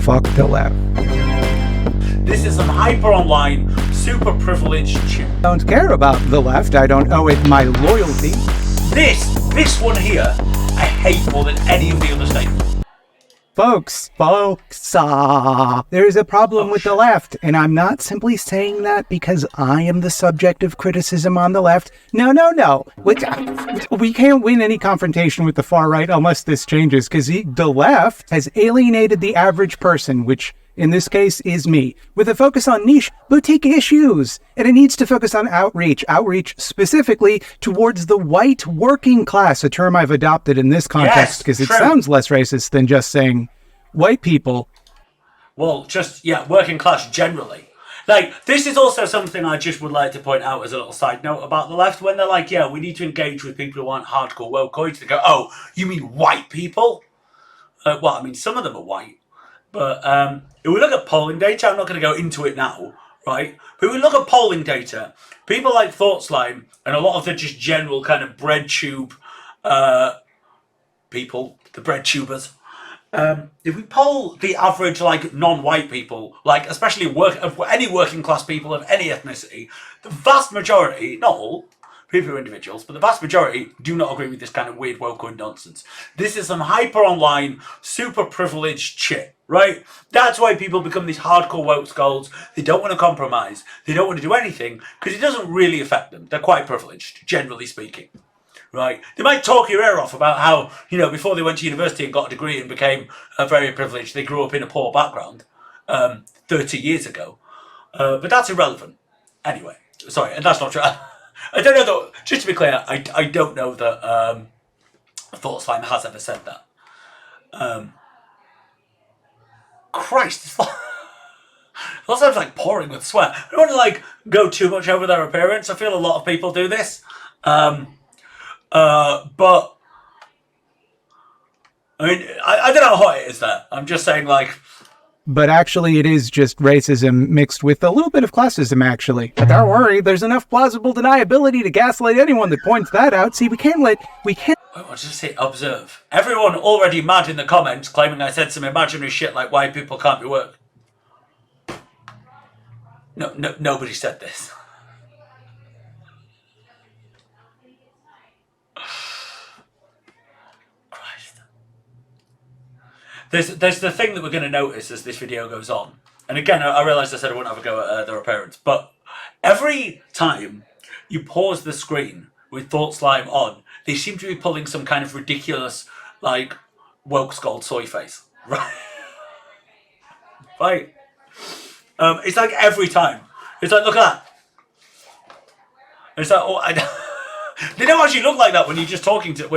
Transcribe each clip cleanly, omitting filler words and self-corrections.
Fuck the left. This is some hyper online, super privileged shit. Don't care about the left. I don't owe it my loyalty. This one here, I hate more than any of the other statements. Folks, there's a problem with the left, and I'm not simply saying that because I am the subject of criticism on the left. No. We can't win any confrontation with the far right unless this changes, because the left has alienated the average person, which in this case is me, with a focus on niche, boutique issues. And it needs to focus on outreach specifically towards the white working class, a term I've adopted in this context because it sounds less racist than just saying white people. Well, working class generally. Like, this is also something I just would like to point out as a little side note about the left. When they're like, yeah, we need to engage with people who aren't hardcore wokescolds, they go, oh, you mean white people? Well, I mean, some of them are white. But if we look at polling data, I'm not going to go into it now, right? But if we look at polling data, people like Thoughtslime and a lot of the just general kind of bread tube people, the bread tubers, if we poll the average like non-white people, like especially any working class people of any ethnicity, the vast majority, not all, people are individuals, but the vast majority do not agree with this kind of weird woke nonsense. This is some hyper online, super privileged shit, right? That's why people become these hardcore wokescolds. They don't want to compromise. They don't want to do anything because it doesn't really affect them. They're quite privileged, generally speaking, right? They might talk your ear off about how, before they went to university and got a degree and became very privileged, they grew up in a poor background 30 years ago. But that's irrelevant. Anyway, sorry, and that's not true. I don't know though, just to be clear, I don't know that Thoughtslime has ever said that. Christ, that sounds like pouring with sweat. I don't want to go too much over their appearance. I feel a lot of people do this. But I mean, I don't know how hot it is there. I'm just saying But actually, it is just racism mixed with a little bit of classism, actually. But don't worry, there's enough plausible deniability to gaslight anyone that points that out. See, we can't... I want to say observe. Everyone already mad in the comments claiming I said some imaginary shit like white people can't be worked. No, nobody said this. There's the thing that we're going to notice as this video goes on. And again, I realised I said I wouldn't have a go at their appearance. But every time you pause the screen with Thoughtslime on, they seem to be pulling some kind of ridiculous, wokescold soy face. Right? Right? It's like every time. It's like, look at that. It's like, they don't actually look like that when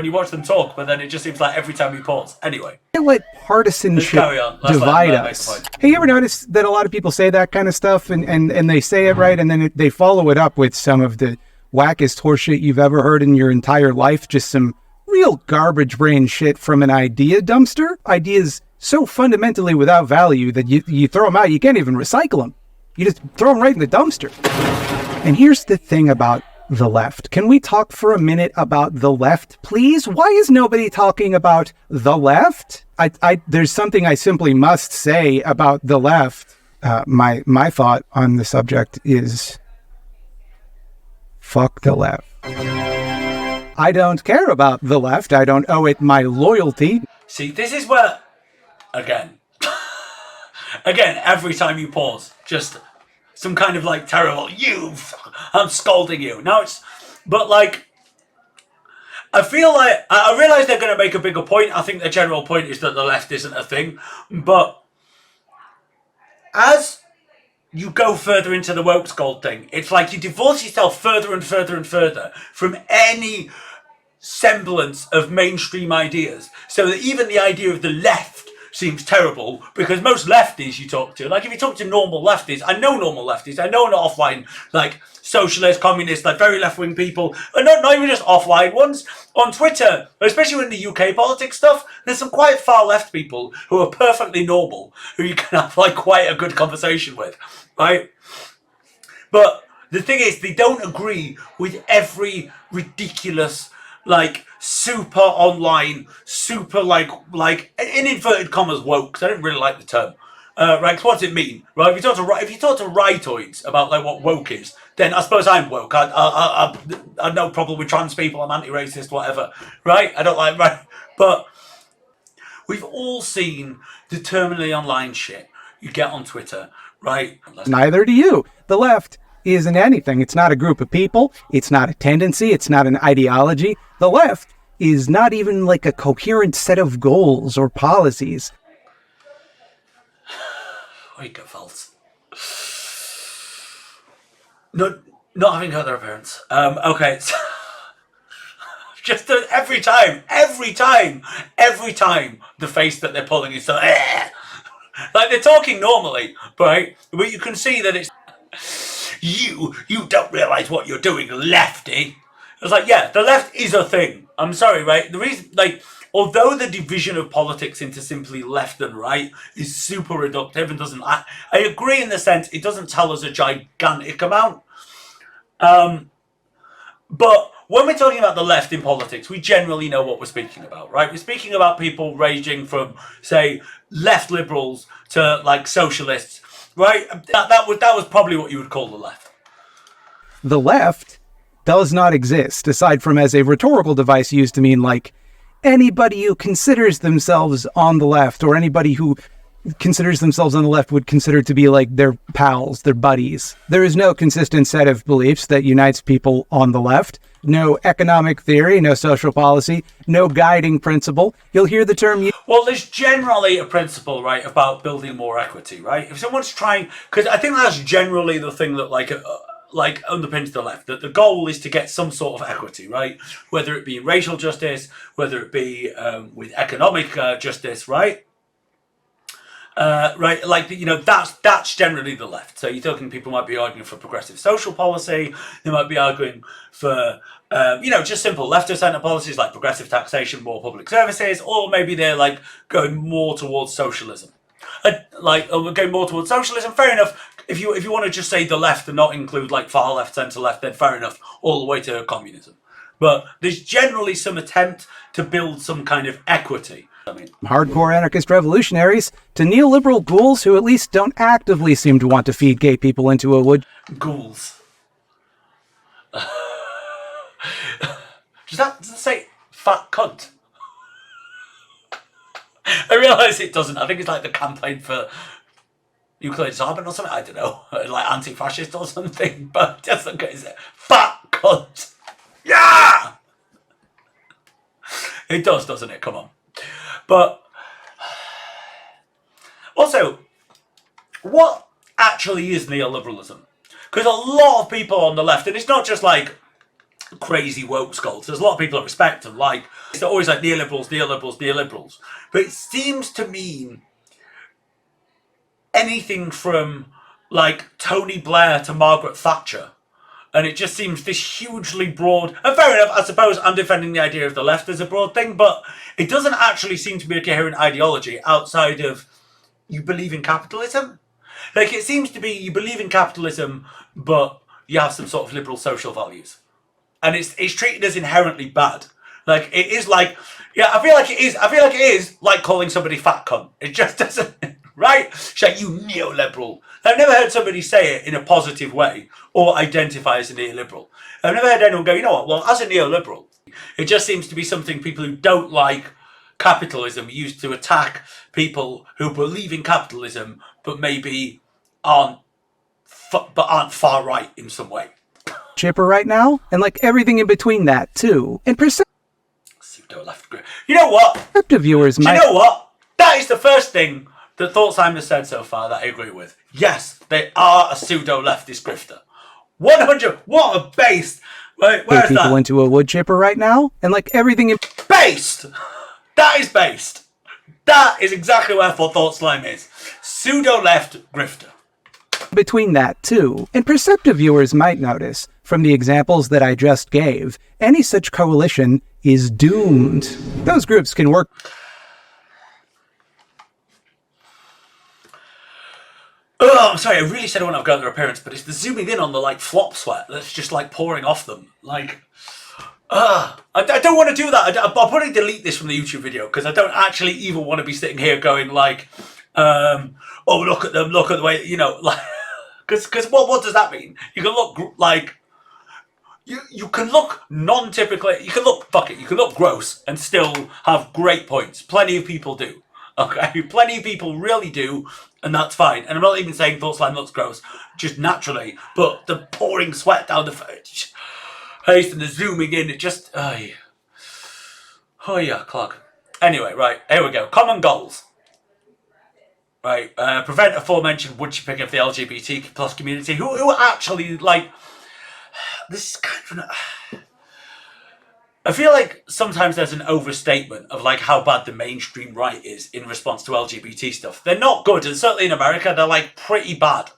you watch them talk, but then it just seems like every time you pause. Anyway. Can't let partisanship divide us. Hey, you ever notice that a lot of people say that kind of stuff and they say it right and then they follow it up with some of the wackest horseshit you've ever heard in your entire life? Just some real garbage brain shit from an idea dumpster. Ideas so fundamentally without value that you throw them out, you can't even recycle them. You just throw them right in the dumpster. And here's the thing about the left. Can we talk for a minute about the left, please? Why is nobody talking about the left? There's something I simply must say about the left. My thought on the subject is fuck the left. I don't care about the left. I don't owe it my loyalty. See, this is where, again, every time you pause, just some kind of terrible, I'm scolding you. Now I feel like, I realise they're going to make a bigger point. I think the general point is that the left isn't a thing. But as you go further into the wokescold thing, it's like you divorce yourself further and further and further from any semblance of mainstream ideas. So that even the idea of the left seems terrible, because most lefties you talk to, if you talk to normal lefties, I know normal lefties, I know not offline, socialist, communist, very left-wing people, and not even just offline ones, on Twitter, especially in the UK politics stuff, there's some quite far left people who are perfectly normal, who you can have quite a good conversation with, right? But the thing is, they don't agree with every ridiculous, super online, super in inverted commas woke, because I don't really like the term, Right, 'cause what does it mean? Right, if you talk to rightoids about like what woke is, then I suppose I'm woke. I have no problem with trans people. I'm anti-racist, whatever. Right, I don't like right, but we've all seen the terminally online shit you get on Twitter, right? Neither do you. The left isn't anything. It's not a group of people. It's not a tendency. It's not an ideology. The left is not even like a coherent set of goals or policies. Wokescolds. Not having heard their appearance. Okay. Just every time, the face that they're pulling is so, like they're talking normally, right? But you can see that it's, you don't realise what you're doing, lefty. It's like, yeah, the left is a thing. I'm sorry, right? The reason, like, although the division of politics into simply left and right is super reductive and doesn't, I agree in the sense it doesn't tell us a gigantic amount. But when we're talking about the left in politics, we generally know what we're speaking about, right? We're speaking about people ranging from, say, left liberals to like socialists, right? That was probably what you would call the left. The left does not exist, aside from as a rhetorical device used to mean like anybody who considers themselves on the left, or anybody who considers themselves on the left would consider to be like their pals, their buddies. There is no consistent set of beliefs that unites people on the left. No economic theory, no social policy, no guiding principle. You'll hear the term... Well, there's generally a principle, right, about building more equity, right? If someone's trying... Because I think that's generally the thing that, like underpins the left, that the goal is to get some sort of equity, right? Whether it be racial justice, whether it be with economic justice, right? Right, like, you know, that's generally the left. So you're talking people might be arguing for progressive social policy, they might be arguing for, just simple left of centre policies like progressive taxation, more public services, or maybe they're like going more towards socialism. Going more towards socialism, fair enough. If you want to just say the left and not include like far left, centre left, then fair enough, all the way to communism. But there's generally some attempt to build some kind of equity. Hardcore anarchist revolutionaries to neoliberal ghouls who at least don't actively seem to want to feed gay people into a wood. Ghouls. Does that say fat cunt? I realise it doesn't. I think it's like the campaign for nuclear disarmament or something. I don't know, like anti-fascist or something. But just look at it. Fat cunt. Yeah. It does, doesn't it? Come on. But also, what actually is neoliberalism? Because a lot of people on the left, and it's not just like crazy wokescolds, there's a lot of people I respect and like, they're always like neoliberals. But it seems to mean anything from like Tony Blair to Margaret Thatcher. And it just seems this hugely broad, and fair enough, I suppose I'm defending the idea of the left as a broad thing, but it doesn't actually seem to be a coherent ideology outside of you believe in capitalism. Like, it seems to be you believe in capitalism, but you have some sort of liberal social values. And it's treated as inherently bad. Like, it is like, yeah, I feel like it is like calling somebody fat cunt. It just doesn't, right? It's like, you neoliberal. I've never heard somebody say it in a positive way or identify as a neoliberal. I've never heard anyone go, you know what, well, as a neoliberal, it just seems to be something people who don't like capitalism use to attack people who believe in capitalism but maybe aren't far right in some way. Chipper right now, and like everything in between that too. And pseudo left grip. You know what? Viewers might... You know what? That is the first thing that Thoughtslime has said so far that I agree with. Yes, they are a pseudo leftist grifter. 100. What a based. Wait, where's people that? Into a wood chipper right now, and like everything in... Based. That is based. That is exactly where Thoughtslime is. Pseudo left grifter. Between that too, and perceptive viewers might notice from the examples that I just gave, any such coalition is doomed. Those groups can work. Oh, I'm sorry, I really said I wouldn't have got their appearance, but it's the zooming in on the like flop sweat that's just like pouring off them. Like, I don't want to do that. I'll probably delete this from the YouTube video because I don't actually even want to be sitting here going like, Oh, look at them, look at the way, like, because what does that mean? You can look like, you can look non-typically, you can look, fuck it, you can look gross and still have great points. Plenty of people do. Okay, plenty of people really do, and that's fine. And I'm not even saying Thoughtslime looks gross, just naturally, but the pouring sweat down the face and the zooming in, it just, oh yeah, clog. Anyway, right, here we go. Common goals. Right, prevent aforementioned wood chipping of the LGBT plus community, who actually, like, this is kind of... I feel like sometimes there's an overstatement of like how bad the mainstream right is in response to LGBT stuff. They're not good, and certainly in America, they're like pretty bad,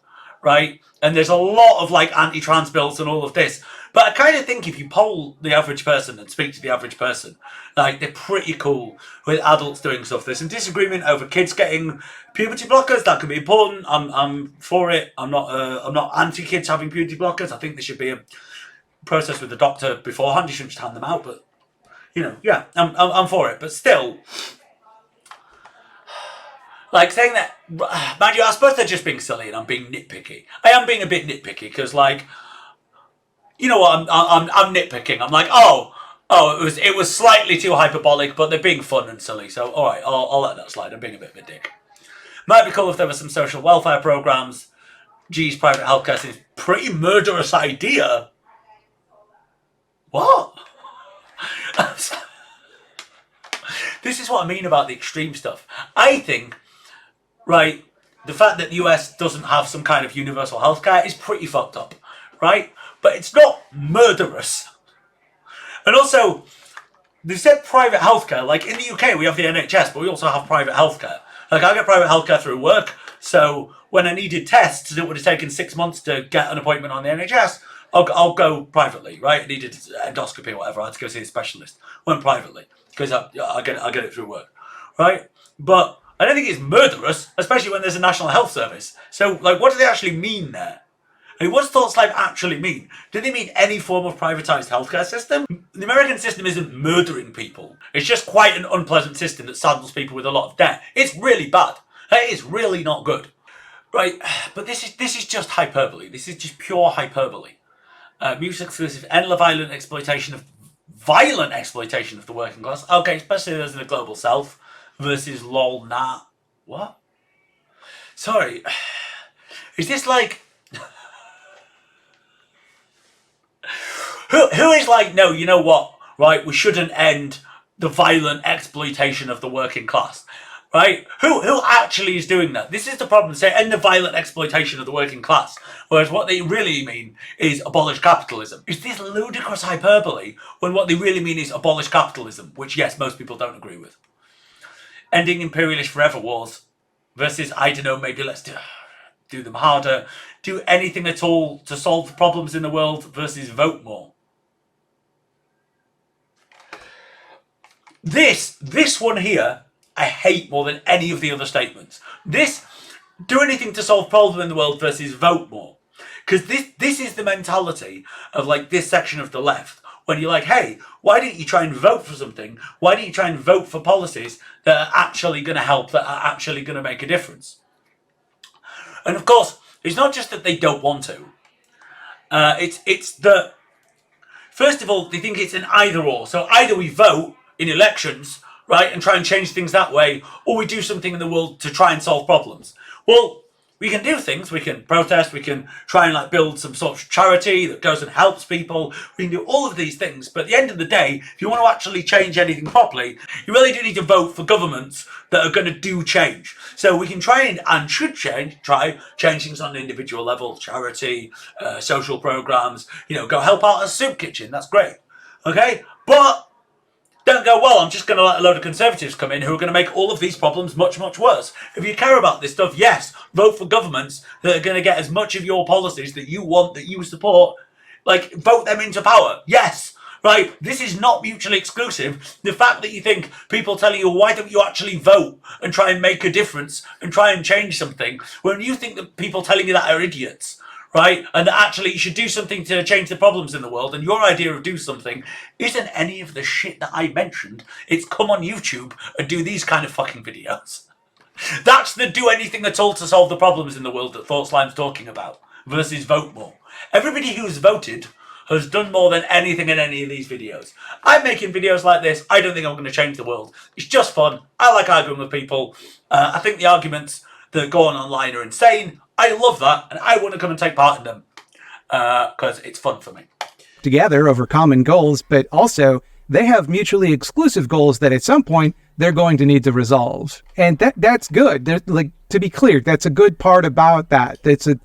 right? And there's a lot of like anti-trans bills and all of this. But I kind of think if you poll the average person and speak to the average person, like they're pretty cool with adults doing stuff. There's some disagreement over kids getting puberty blockers. That could be important. I'm for it. I'm not anti kids having puberty blockers. I think there should be a process with the doctor beforehand. You shouldn't just hand them out, but yeah, I'm for it. But still, like saying that, mind you, I suppose they're just being silly and I'm being nitpicky. I am being a bit nitpicky because, like, you know what? I'm nitpicking. I'm like, it was slightly too hyperbolic, but they're being fun and silly. So all right, I'll let that slide. I'm being a bit of a dick. Might be cool if there were some social welfare programs. Geez, private healthcare seems pretty murderous idea. What? This is what I mean about the extreme stuff. I think, right, the fact that the US doesn't have some kind of universal healthcare is pretty fucked up, right? But it's not murderous. And also, they said private healthcare. Like in the UK, we have the NHS, but we also have private healthcare. Like I get private healthcare through work. So when I needed tests, it would have taken 6 months to get an appointment on the NHS. I'll go privately, right? I needed endoscopy or whatever. I had to go see a specialist. Went privately because I get it through work, right? But I don't think it's murderous, especially when there's a national health service. So, like, what do they actually mean there? I mean, what does Thoughtslime actually mean? Do they mean any form of privatized healthcare system? The American system isn't murdering people. It's just quite an unpleasant system that saddles people with a lot of debt. It's really bad. It is really not good, right? But this is just hyperbole. This is just pure hyperbole. Mutually exclusive, end the violent exploitation of the working class. Okay, especially those in the global south versus lol nah. What? Sorry. Is this like who is like, no, you know what? Right, we shouldn't end the violent exploitation of the working class. Right? Who actually is doing that? This is the problem. Say, end the violent exploitation of the working class. Whereas what they really mean is abolish capitalism. Is this ludicrous hyperbole when what they really mean is abolish capitalism? Which, yes, most people don't agree with. Ending imperialist forever wars versus, I don't know, maybe let's do them harder. Do anything at all to solve the problems in the world versus vote more. This one here, I hate more than any of the other statements. This, do anything to solve problems in the world versus vote more. Because this is the mentality of like this section of the left. When you're like, hey, why didn't you try and vote for something? Why didn't you try and vote for policies that are actually going to help, that are actually going to make a difference? And of course, it's not just that they don't want to. It's that, first of all, they think it's an either or. So either we vote in elections, right, and try and change things that way, or we do something in the world to try and solve problems. Well, we can do things. We can protest. We can try and like build some sort of charity that goes and helps people. We can do all of these things. But at the end of the day, if you want to actually change anything properly, you really do need to vote for governments that are going to do change. So we can try and should try change things on an individual level, charity, social programs, go help out a soup kitchen. That's great. Okay. But don't go, well, I'm just going to let a load of conservatives come in who are going to make all of these problems much, much worse. If you care about this stuff, yes, vote for governments that are going to get as much of your policies that you want, that you support, like, vote them into power. Yes, right? This is not mutually exclusive. The fact that you think people telling you, why don't you actually vote and try and make a difference and try and change something, when you think that people telling you that are idiots, right? And that actually you should do something to change the problems in the world, and your idea of do something isn't any of the shit that I mentioned. It's come on YouTube and do these kind of fucking videos. That's the do anything at all to solve the problems in the world that Thoughtslime's talking about, versus vote more. Everybody who's voted has done more than anything in any of these videos. I'm making videos like this. I don't think I'm going to change the world. It's just fun. I like arguing with people. I think the arguments that go on online are insane. I love that, and I want to come and take part in them because it's fun for me. Together over common goals, but also they have mutually exclusive goals that at some point they're going to need to resolve. And that's good. Like, to be clear, that's a good part about that. That's a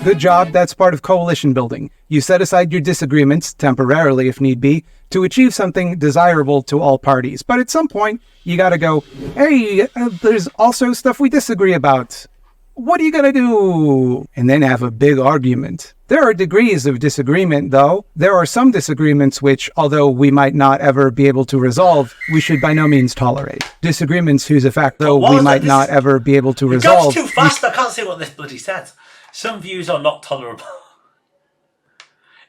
good job. That's part of coalition building. You set aside your disagreements, temporarily if need be, to achieve something desirable to all parties. But at some point, you got to go, hey, there's also stuff we disagree about. What are you going to do? And then have a big argument. There are degrees of disagreement, though. There are some disagreements which, although we might not ever be able to resolve, we should by no means tolerate. Disagreements whose effect, though we might not ever be able to resolve. It goes too fast. I can't see what this bloody says. Some views are not tolerable.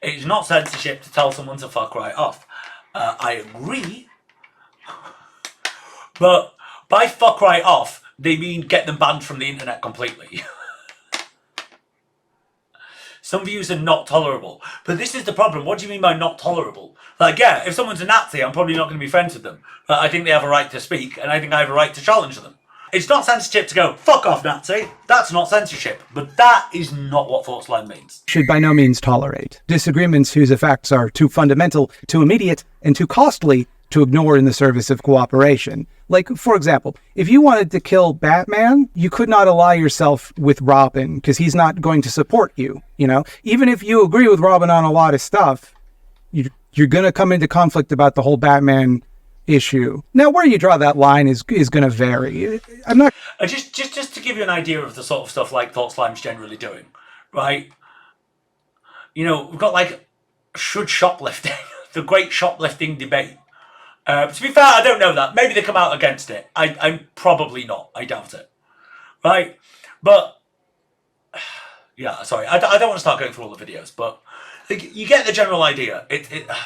It's not censorship to tell someone to fuck right off. I agree. But by fuck right off, they mean get them banned from the internet completely. Some views are not tolerable. But this is the problem. What do you mean by not tolerable? Like, yeah, if someone's a Nazi, I'm probably not going to be friends with them. But I think they have a right to speak, and I think I have a right to challenge them. It's not censorship to go, fuck off, Nazi. That's not censorship. But that is not what Thoughtslime means. Should by no means tolerate. Disagreements whose effects are too fundamental, too immediate, and too costly to ignore in the service of cooperation. Like, for example, if you wanted to kill Batman, you could not ally yourself with Robin, because he's not going to support you, you know? Even if you agree with Robin on a lot of stuff, you're going to come into conflict about the whole Batman issue. Now, where you draw that line is going to vary. I'm not... Just to give you an idea of the sort of stuff like Thoughtslime's generally doing, right? You know, we've got, like, should shoplifting, the great shoplifting debate. To be fair, I don't know that. Maybe they come out against it. I'm probably not. I doubt it. Right? But, yeah, sorry. I don't want to start going through all the videos, but you get the general idea. Never mind.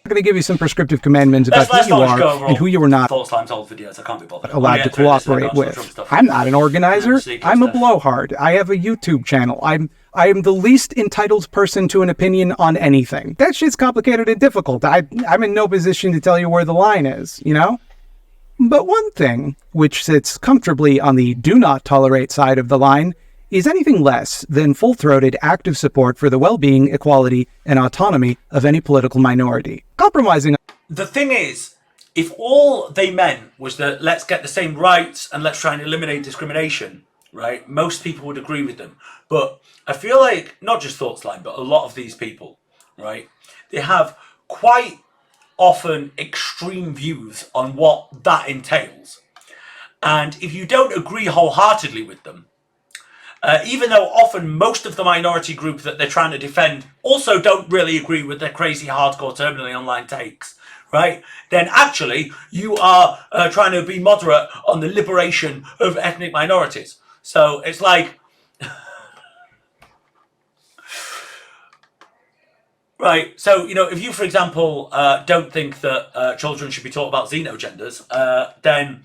I'm going to give you some prescriptive commandments about who you are and who you are not Thoughtslime old videos. I can't be bothered. allowed to cooperate with. I'm not an organizer. I'm a blowhard. I have a YouTube channel. I am the least entitled person to an opinion on anything. That shit's complicated and difficult. I'm in no position to tell you where the line is, you know? But one thing, which sits comfortably on the do not tolerate side of the line, is anything less than full-throated active support for the well-being, equality, and autonomy of any political minority. Compromising... The thing is, if all they meant was that let's get the same rights and let's try and eliminate discrimination, right, most people would agree with them. But I feel like, not just Thoughtslime, but a lot of these people, right, they have quite often extreme views on what that entails. And if you don't agree wholeheartedly with them, even though often most of the minority group that they're trying to defend also don't really agree with their crazy, hardcore, terminally online takes, right? Then actually you are trying to be moderate on the liberation of ethnic minorities. So it's like, right, so, you know, if you, for example, don't think that children should be taught about xenogenders, then,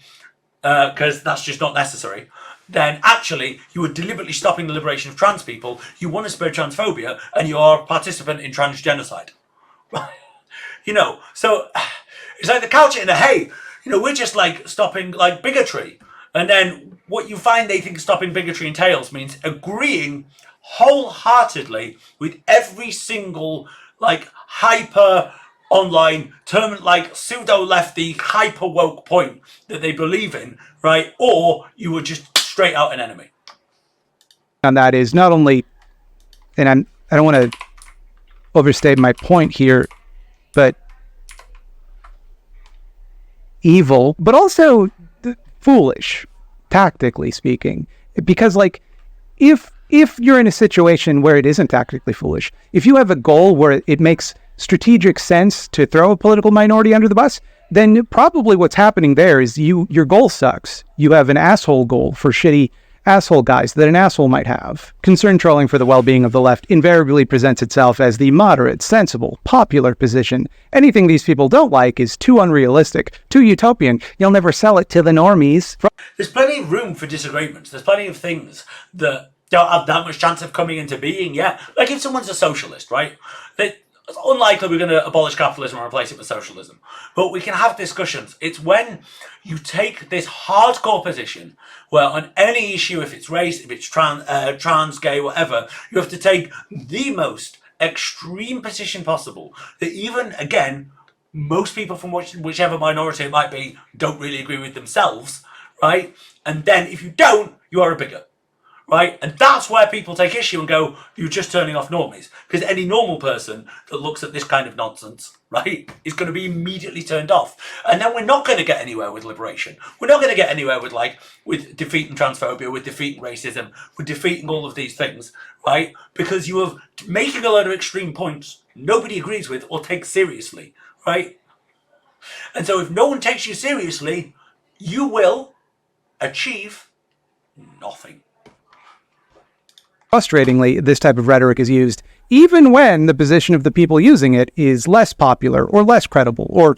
because that's just not necessary, then actually you are deliberately stopping the liberation of trans people, you want to spread transphobia, and you are a participant in transgenocide. You know, so it's like the couch in the hay. You know, we're just like stopping like bigotry. And then what you find they think stopping bigotry entails means agreeing wholeheartedly with every single like hyper online term, like pseudo lefty hyper woke point that they believe in, right? Or you were just straight out an enemy. And that is not only, and I don't want to overstate my point here, but evil, but also foolish, tactically speaking. Because like, if you're in a situation where it isn't tactically foolish, if you have a goal where it makes strategic sense to throw a political minority under the bus, then probably what's happening there is your goal sucks. You have an asshole goal for shitty asshole guys that an asshole might have. Concern trolling for the well-being of the left invariably presents itself as the moderate, sensible, popular position. Anything these people don't like is too unrealistic, too utopian. You'll never sell it to the normies. There's plenty of room for disagreements. There's plenty of things that don't have that much chance of coming into being yet. Like if someone's a socialist, right? It's unlikely we're going to abolish capitalism or replace it with socialism. But we can have discussions. It's when you take this hardcore position where on any issue, if it's race, if it's trans, gay, whatever, you have to take the most extreme position possible. That even, again, most people from whichever minority it might be don't really agree with themselves, right? And then if you don't, you are a bigot. Right? And that's where people take issue and go, you're just turning off normies. Because any normal person that looks at this kind of nonsense, right, is going to be immediately turned off. And then we're not going to get anywhere with liberation. We're not going to get anywhere with defeating transphobia, with defeating racism, with defeating all of these things, right? Because you are making a load of extreme points nobody agrees with or takes seriously, right? And so if no one takes you seriously, you will achieve nothing. Frustratingly, this type of rhetoric is used even when the position of the people using it is less popular or less credible, or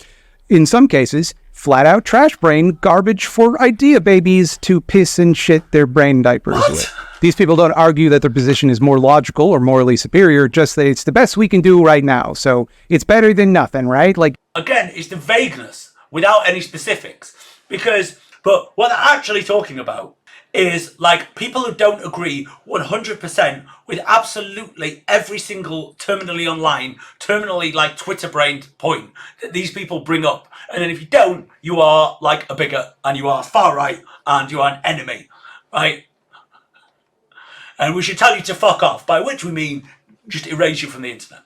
in some cases, flat out trash brain garbage for idea babies to piss and shit their brain diapers with. These people don't argue that their position is more logical or morally superior, just that it's the best we can do right now, so it's better than nothing, right? Like, again, it's the vagueness without any specifics. But what they're actually talking about is like people who don't agree 100% with absolutely every single terminally online, terminally like Twitter brained point that these people bring up. And then if you don't, you are like a bigot and you are far right and you are an enemy, right? And we should tell you to fuck off, by which we mean just erase you from the internet.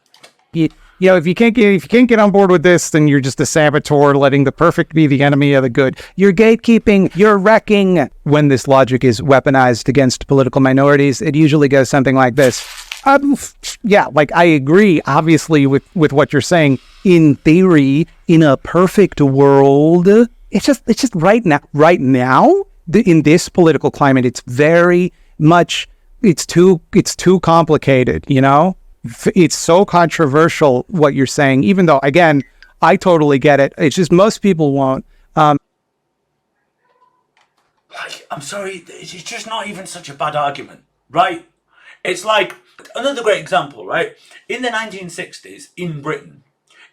You know, if you can't get on board with this, then you're just a saboteur, letting the perfect be the enemy of the good. You're gatekeeping, you're wrecking. When this logic is weaponized against political minorities, it usually goes something like this. Yeah, like I agree, obviously, with what you're saying. In theory, in a perfect world, it's just right now, in this political climate, it's very much, it's too complicated, you know? It's so controversial what you're saying, even though, again, I totally get it. It's just most people won't. I'm sorry, it's just not even such a bad argument, right? It's like, another great example, right? In the 1960s, in Britain,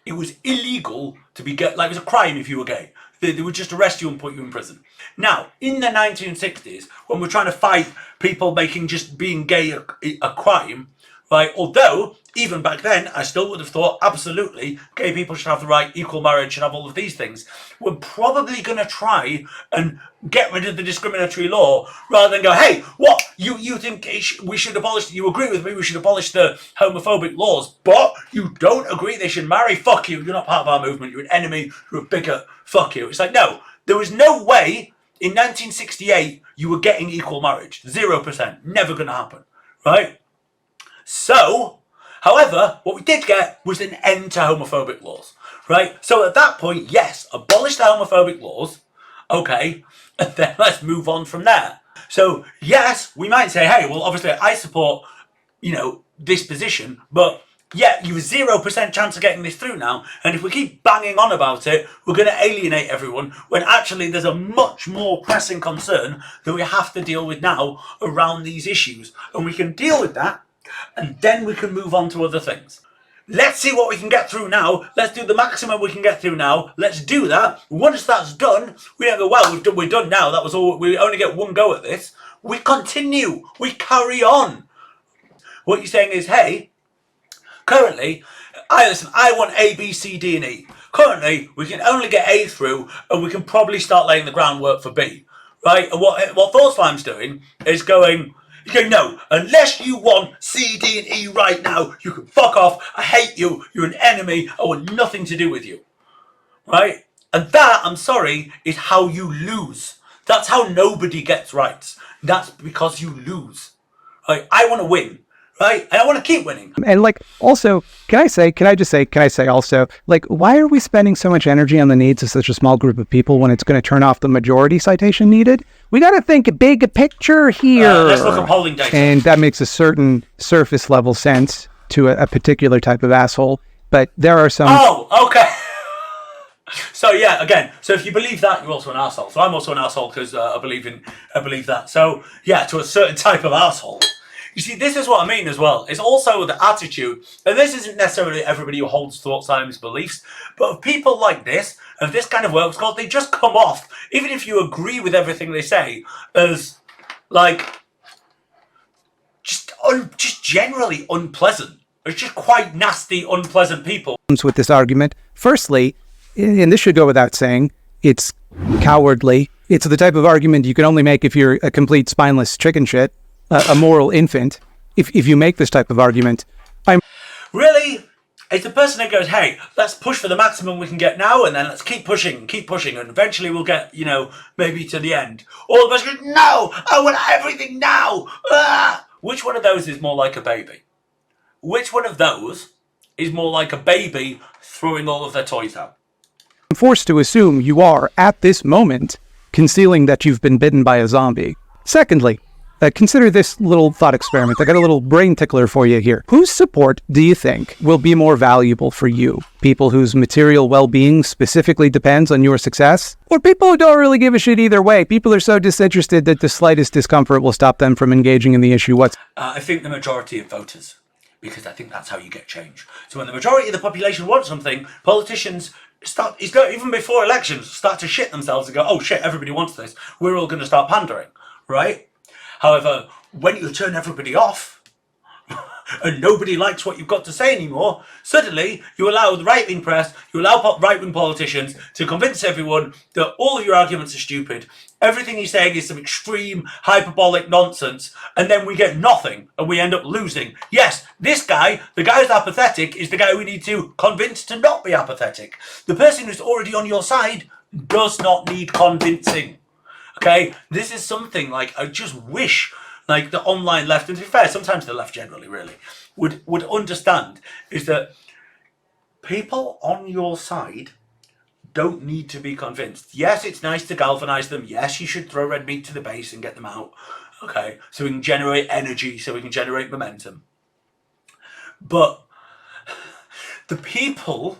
it was illegal to be gay. Like, it was a crime if you were gay. They would just arrest you and put you in prison. Now, in the 1960s, when we're trying to fight people making just being gay a crime, right? Although, even back then, I still would have thought, absolutely, gay people should have the right, equal marriage, should have all of these things. We're probably going to try and get rid of the discriminatory law rather than go, hey, what? You think we should abolish, you agree with me, we should abolish the homophobic laws, but you don't agree they should marry? Fuck you, you're not part of our movement, you're an enemy, you're a bigot, fuck you. It's like, no, there was no way in 1968 you were getting equal marriage. 0%. Never going to happen, right? So, however, what we did get was an end to homophobic laws, right? So at that point, yes, abolish the homophobic laws, okay, and then let's move on from there. So, yes, we might say, hey, well, obviously I support, this position, but yeah, you have 0% chance of getting this through now, and if we keep banging on about it, we're going to alienate everyone, when actually there's a much more pressing concern that we have to deal with now around these issues, and we can deal with that, and then we can move on to other things. Let's see what we can get through now. Let's do the maximum we can get through now. Let's do that. Once that's done, we don't go, well, we're done now. That was all. We only get one go at this. We continue. We carry on. What you're saying is, hey, currently, I want A, B, C, D, and E. Currently, we can only get A through, and we can probably start laying the groundwork for B. Right? And what Thoughtslime's doing is going, no, unless you want C, D, and E right now, you can fuck off. I hate you. You're an enemy. I want nothing to do with you. Right? And that, I'm sorry, is how you lose. That's how nobody gets rights. That's because you lose. Right? I want to win. Right? And I want to keep winning. And also, can I say also, why are we spending so much energy on the needs of such a small group of people when it's going to turn off the majority citation needed? We got to think big picture here. Let's look at polling data. And that makes a certain surface level sense to a particular type of asshole. But there are some... Oh, okay. So yeah, again, so if you believe that, you're also an arsehole. So I'm also an arsehole because I believe that. So yeah, to a certain type of arsehole. You see, this is what I mean as well. It's also the attitude, and this isn't necessarily everybody who holds Thoughtslime's beliefs, but of people like this, of this kind of work, called, they just come off, even if you agree with everything they say, as like just generally unpleasant. It's just quite nasty, unpleasant people. With this argument, firstly, and this should go without saying, it's cowardly. It's the type of argument you can only make if you're a complete spineless chicken shit. A moral infant. If you make this type of argument, really, it's the person that goes, hey, let's push for the maximum we can get now, and then let's keep pushing, and eventually we'll get, maybe to the end. All of us go, no, I want everything now. Ah! Which one of those is more like a baby? Which one of those is more like a baby throwing all of their toys out? I'm forced to assume you are, at this moment, concealing that you've been bitten by a zombie. Secondly, consider this little thought experiment. I got a little brain tickler for you here. Whose support do you think will be more valuable for you? People whose material well-being specifically depends on your success? Or people who don't really give a shit either way? People are so disinterested that the slightest discomfort will stop them from engaging in the issue. I think the majority of voters, because I think that's how you get change. So when the majority of the population wants something, politicians even before elections, start to shit themselves and go, oh shit, everybody wants this. We're all going to start pandering, right? However, when you turn everybody off and nobody likes what you've got to say anymore, suddenly you allow the right-wing press, you allow right-wing politicians to convince everyone that all of your arguments are stupid, everything you're saying is some extreme, hyperbolic nonsense, and then we get nothing and we end up losing. Yes, this guy, the guy who's apathetic, is the guy we need to convince to not be apathetic. The person who's already on your side does not need convincing. Okay, this is something like I just wish like the online left, and to be fair, sometimes the left generally really would understand, is that people on your side don't need to be convinced. Yes, it's nice to galvanize them. Yes, you should throw red meat to the base and get them out. Okay, so we can generate energy, so we can generate momentum. But the people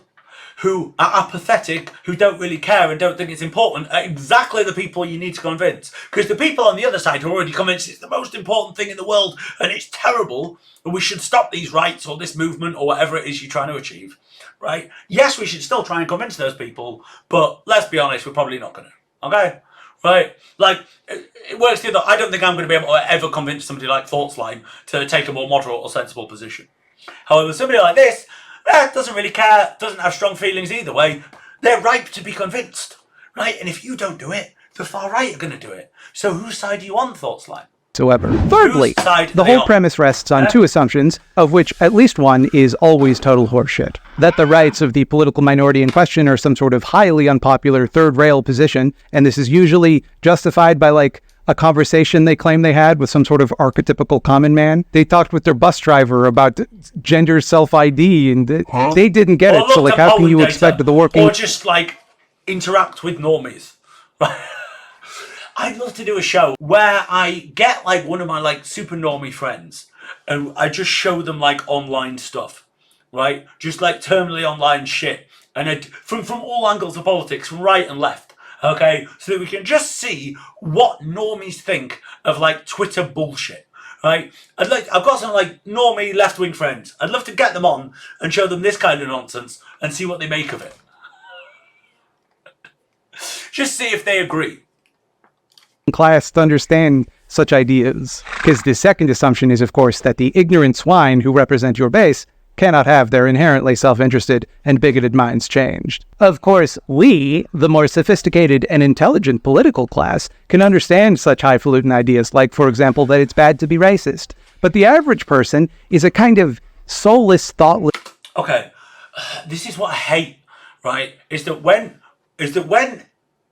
who are apathetic, who don't really care and don't think it's important, are exactly the people you need to convince. Because the people on the other side who are already convinced it's the most important thing in the world and it's terrible and we should stop these rights or this movement or whatever it is you're trying to achieve, right? Yes, we should still try and convince those people, but let's be honest, we're probably not going to, okay? Right? Like, it works the other. I don't think I'm going to be able to ever convince somebody like Thoughtslime to take a more moderate or sensible position. However, somebody like this, doesn't really care, doesn't have strong feelings either way. They're ripe to be convinced, right? And if you don't do it, the far right are going to do it. So whose side are you on, Thoughtslime? Thirdly, the whole premise rests on two assumptions, of which at least one is always total horseshit. That the rights of the political minority in question are some sort of highly unpopular third-rail position, and this is usually justified by, like, a conversation they claim they had with some sort of archetypical common man. They talked with their bus driver about gender self-ID, and they didn't get it. So, like, how can you expect the working... Or just, like, interact with normies, right? I'd love to do a show where I get, like, one of my, like, super normie friends and I just show them, like, online stuff, right? Just, like, terminally online shit. And from all angles of politics, from right and left. Okay, so that we can just see what normies think of like Twitter bullshit, right? I've got some like normie left-wing friends. I'd love to get them on and show them this kind of nonsense and see what they make of it. Just see if they agree. Class to understand such ideas, because the second assumption is, of course, that the ignorant swine who represent your base cannot have their inherently self-interested and bigoted minds changed. Of course, we, the more sophisticated and intelligent political class, can understand such highfalutin ideas, like, for example, that it's bad to be racist. But the average person is a kind of soulless, thoughtless... Okay, this is what I hate, right? Is that when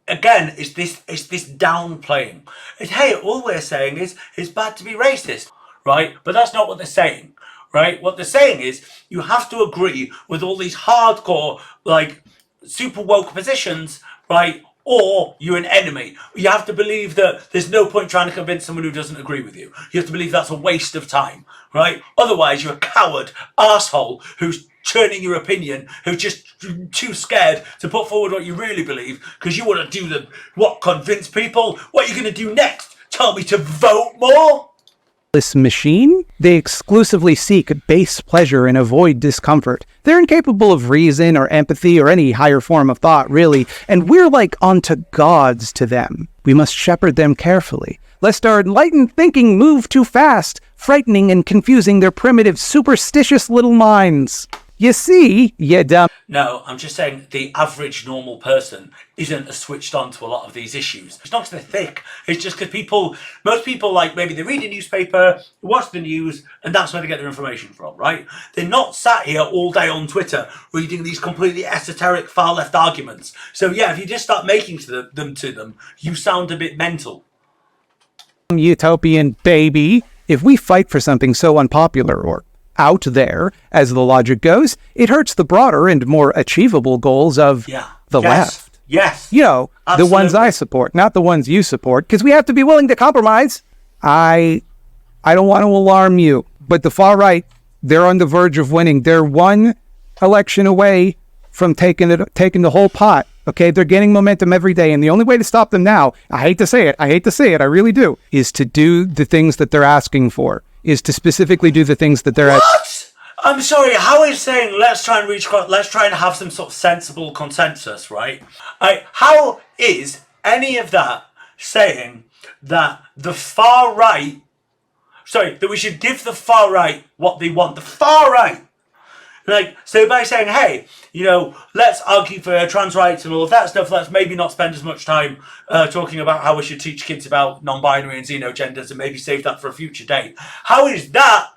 again, it's this downplaying. It's, hey, all we're saying is it's bad to be racist, right? But that's not what they're saying. Right? What they're saying is you have to agree with all these hardcore, like, super woke positions, right? Or you're an enemy. You have to believe that there's no point trying to convince someone who doesn't agree with you. You have to believe that's a waste of time, right? Otherwise, you're a coward arsehole who's turning your opinion, who's just too scared to put forward what you really believe because you want to do convince people? What are you going to do next? Tell me to vote more? This machine? They exclusively seek base pleasure and avoid discomfort. They're incapable of reason or empathy or any higher form of thought, really, and we're like unto gods to them. We must shepherd them carefully, lest our enlightened thinking move too fast, frightening and confusing their primitive, superstitious little minds. You see, you dumb... No, I'm just saying the average normal person isn't as switched on to a lot of these issues. It's not because they're thick. It's just because most people, like, maybe they read a newspaper, watch the news, and that's where they get their information from, right? They're not sat here all day on Twitter reading these completely esoteric far left arguments. So yeah, if you just start making them to them, you sound a bit mental. Utopian baby. If we fight for something so unpopular or out there, as the logic goes, it hurts the broader and more achievable goals of the left. Yes. You know, absolutely. The ones I support, not the ones you support, because we have to be willing to compromise. I don't want to alarm you, but the far right, they're on the verge of winning. They're one election away from taking the whole pot. Okay, they're gaining momentum every day, and the only way to stop them now, I hate to say it, I really do, is to do the things that they're asking for. Is to specifically do the things that they're... What? I'm sorry, how is saying let's try and have some sort of sensible consensus, right? How is any of that saying that the far right... Sorry, that we should give the far right what they want? The far right! Like, so by saying, hey, you know, let's argue for trans rights and all of that stuff, let's maybe not spend as much time talking about how we should teach kids about non-binary and xenogenders and maybe save that for a future date. How is that,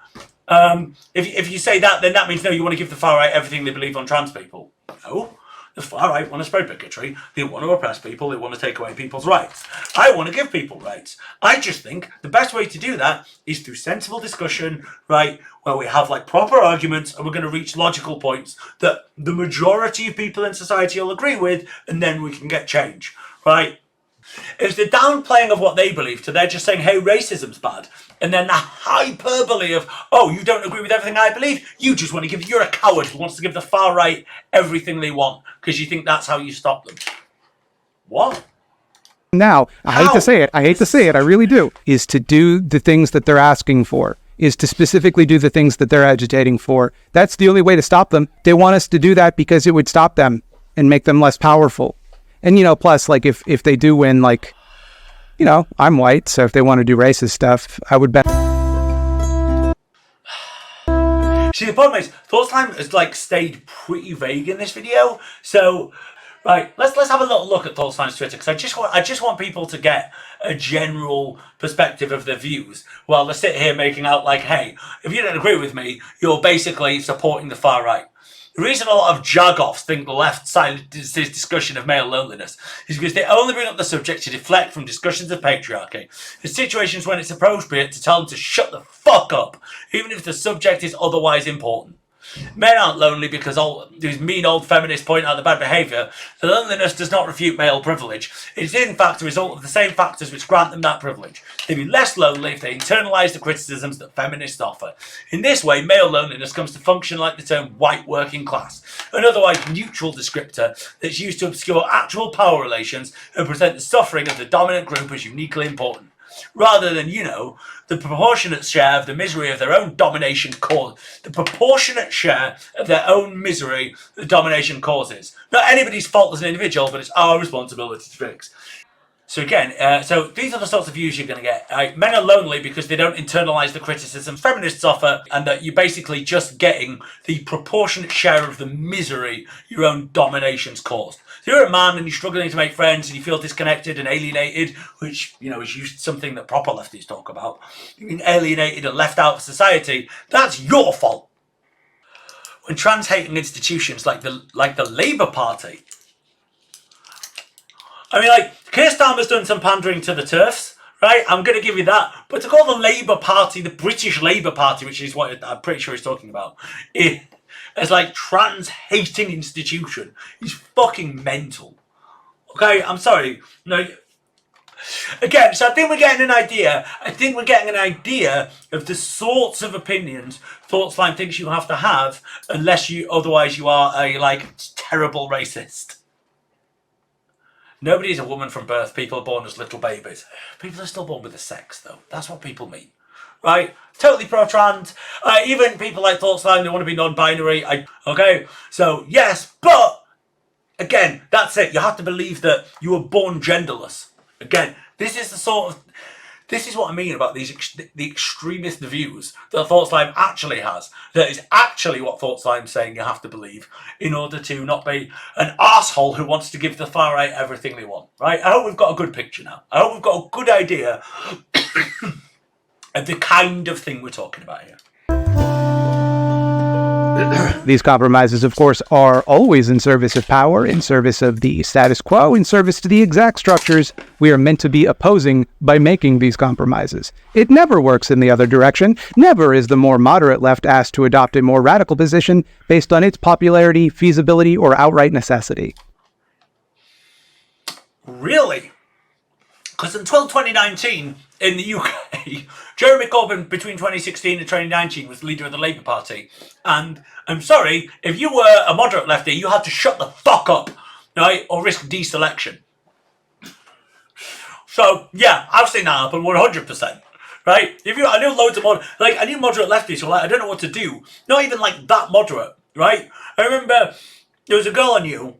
if you say that, then that means, no, you want to give the far right everything they believe on trans people? No. The far right want to spread bigotry, they want to oppress people, they want to take away people's rights. I want to give people rights. I just think the best way to do that is through sensible discussion, right, where we have like proper arguments and we're going to reach logical points that the majority of people in society will agree with, and then we can get change, right? It's the downplaying of what they believe to they're just saying, hey, racism's bad. And then the hyperbole of, oh, you don't agree with everything I believe? You just want to you're a coward who wants to give the far right everything they want because you think that's how you stop them. What? Now, I hate to say it, I really do, is to do the things that they're asking for, is to specifically do the things that they're agitating for. That's the only way to stop them. They want us to do that because it would stop them and make them less powerful. And, you know, plus, like, if they do win, like, you know, I'm white, so if they want to do racist stuff, I would bet. See, the problem is, Thoughtslime has, like, stayed pretty vague in this video. So, right, let's have a little look at Thoughtslime's Twitter, because I just want people to get a general perspective of their views, while they sit here making out like, hey, if you don't agree with me, you're basically supporting the far right. The reason a lot of jagoffs think the left side is this discussion of male loneliness is because they only bring up the subject to deflect from discussions of patriarchy. In situations when it's appropriate to tell them to shut the fuck up, even if the subject is otherwise important. Men aren't lonely because these mean old feminists point out the bad behaviour. The loneliness does not refute male privilege. It is in fact a result of the same factors which grant them that privilege. They'd be less lonely if they internalise the criticisms that feminists offer. In this way, male loneliness comes to function like the term white working class, an otherwise neutral descriptor that's used to obscure actual power relations and present the suffering of the dominant group as uniquely important, rather than, you know, the proportionate share of the misery of their own domination the proportionate share of their own misery the domination causes. Not anybody's fault as an individual, but it's our responsibility to fix. So again, so these are the sorts of views you're going to get. Men are lonely because they don't internalise the criticism feminists offer, and that you're basically just getting the proportionate share of the misery your own domination's caused. So you're a man and you're struggling to make friends and you feel disconnected and alienated, which, you know, is usually something that proper lefties talk about. You've been alienated and left out of society. That's your fault. When trans-hating institutions like the Labour Party, I mean, like, Keir Starmer's done some pandering to the TERFs, right? I'm going to give you that. But to call the Labour Party, the British Labour Party, which is what I'm pretty sure he's talking about, as like trans-hating institution is fucking mental. Okay, I'm sorry. No, Again, so I think we're getting an idea. I think we're getting an idea of the sorts of opinions Thoughtslime thinks you have to have, otherwise you are a terrible racist. Nobody's a woman from birth. People are born as little babies. People are still born with a sex, though. That's what people mean, right? Totally pro-trans. Even people like Thoughtslime, they want to be non-binary. Okay, so yes, but again, that's it. You have to believe that you were born genderless. Again, this is what I mean about the extremist views that Thoughtslime actually has. That is actually what Thoughtslime's saying you have to believe in order to not be an arsehole who wants to give the far right everything they want, right? I hope we've got a good picture now. I hope we've got a good idea of the kind of thing we're talking about here. These compromises, of course, are always in service of power, in service of the status quo, in service to the exact structures we are meant to be opposing by making these compromises. It never works in the other direction. Never is the more moderate left asked to adopt a more radical position based on its popularity, feasibility, or outright necessity. Really? Because until 2019, in the UK, Jeremy Corbyn, between 2016 and 2019, was leader of the Labour Party. And I'm sorry, if you were a moderate lefty, you had to shut the fuck up, right? Or risk deselection. So, yeah, I've seen that happen 100%, right? I knew loads of I knew moderate lefties who were like, I don't know what to do. Not even that moderate, right? I remember there was a girl I knew,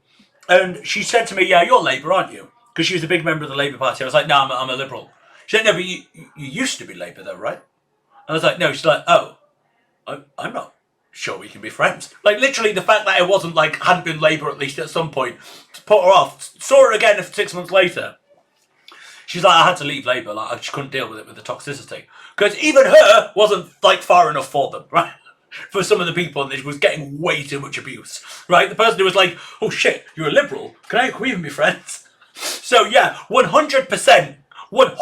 and she said to me, yeah, you're Labour, aren't you? Because she was a big member of the Labour Party. I was like, no, I'm a Liberal. She said, no, but you used to be Labour though, right? I was like, no. She's like, oh, I'm not sure we can be friends. Literally the fact that it wasn't hadn't been Labour at least at some point, put her off. Saw her again 6 months later. She's like, I had to leave Labour. I just couldn't deal with it, with the toxicity. Because even her wasn't far enough for them, right? For some of the people, and it was getting way too much abuse, right? The person who was like, oh shit, you're a Liberal. Can we even be friends? So yeah, 100%, when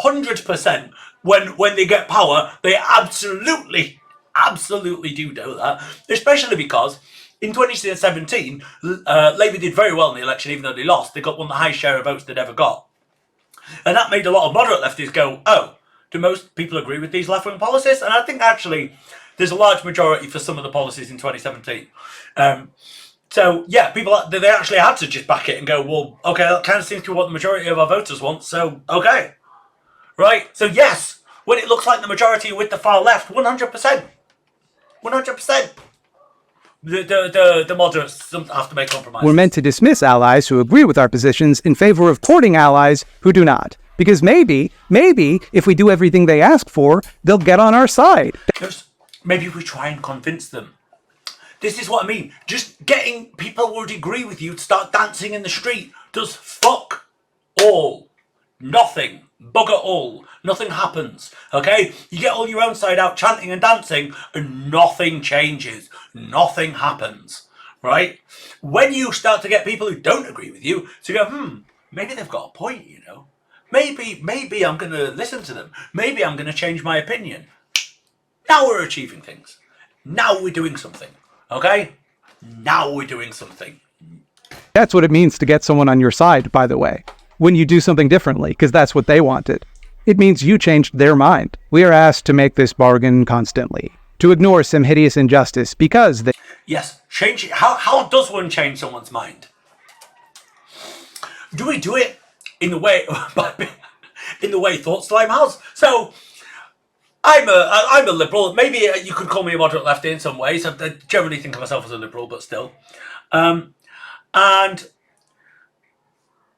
they get power, they absolutely do that. Especially because in 2017, Labour did very well in the election, even though they lost. They got one of the highest share of votes they'd ever got. And that made a lot of moderate lefties go, oh, do most people agree with these left-wing policies? And I think actually there's a large majority for some of the policies in 2017. So, yeah, they actually had to just back it and go, well, okay, that kind of seems to be what the majority of our voters want, so, okay. Right? So, yes, when it looks like the majority are with the far left, 100%. 100%. The moderates have to make compromises. We're meant to dismiss allies who agree with our positions in favor of courting allies who do not. Because maybe, if we do everything they ask for, they'll get on our side. Maybe if we try and convince them. This is what I mean. Just getting people who would agree with you to start dancing in the street does fuck all. Nothing. Bugger all. Nothing happens. Okay? You get all your own side out chanting and dancing and nothing changes. Nothing happens. Right? When you start to get people who don't agree with you to go, maybe they've got a point, you know. Maybe I'm going to listen to them. Maybe I'm going to change my opinion. Now we're achieving things. Now we're doing something. Okay? Now we're doing something. That's what it means to get someone on your side, by the way. When you do something differently, because that's what they wanted. It means you changed their mind. We are asked to make this bargain constantly. To ignore some hideous injustice because they... Yes, change it. How does one change someone's mind? Do we do it in the way Thoughtslime has? So... I'm a Liberal. Maybe you could call me a moderate lefty in some ways. I generally think of myself as a Liberal, but still. And as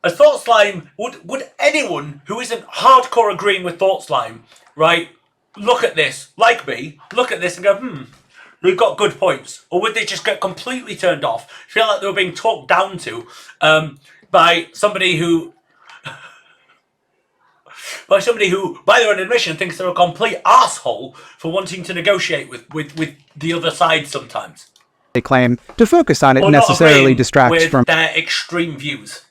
Thoughtslime, would anyone who isn't hardcore agreeing with Thoughtslime, right, look at this, like me, look at this and go, we've got good points? Or would they just get completely turned off, feel like they were being talked down to by somebody who, by their own admission, thinks they're a complete asshole for wanting to negotiate with the other side sometimes? They claim to focus on it necessarily distracts from their extreme views.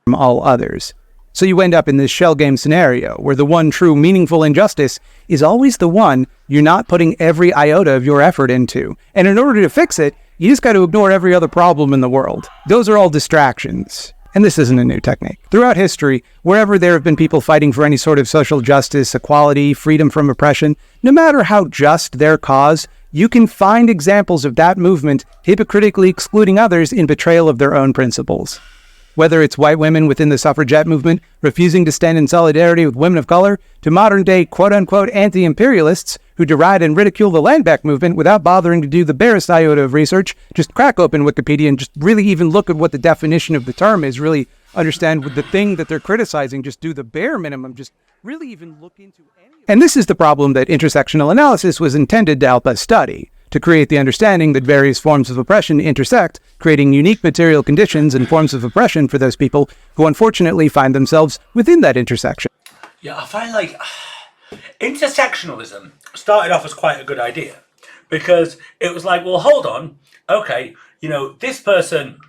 From all others. So you end up in this shell game scenario where the one true meaningful injustice is always the one you're not putting every iota of your effort into. And in order to fix it, you just got to ignore every other problem in the world. Those are all distractions. And this isn't a new technique. Throughout history, wherever there have been people fighting for any sort of social justice, equality, freedom from oppression, no matter how just their cause, you can find examples of that movement hypocritically excluding others in betrayal of their own principles. Whether it's white women within the suffragette movement refusing to stand in solidarity with women of color, to modern-day quote-unquote anti-imperialists who deride and ridicule the land back movement without bothering to do the barest iota of research, just crack open Wikipedia and just really even look at what the definition of the term is, really understand the thing that they're criticizing, just do the bare minimum, just really even look into any... And this is the problem that intersectional analysis was intended to help us study, to create the understanding that various forms of oppression intersect, creating unique material conditions and forms of oppression for those people who unfortunately find themselves within that intersection. Yeah, I find like intersectionalism started off as quite a good idea because it was like, well, hold on, okay, this person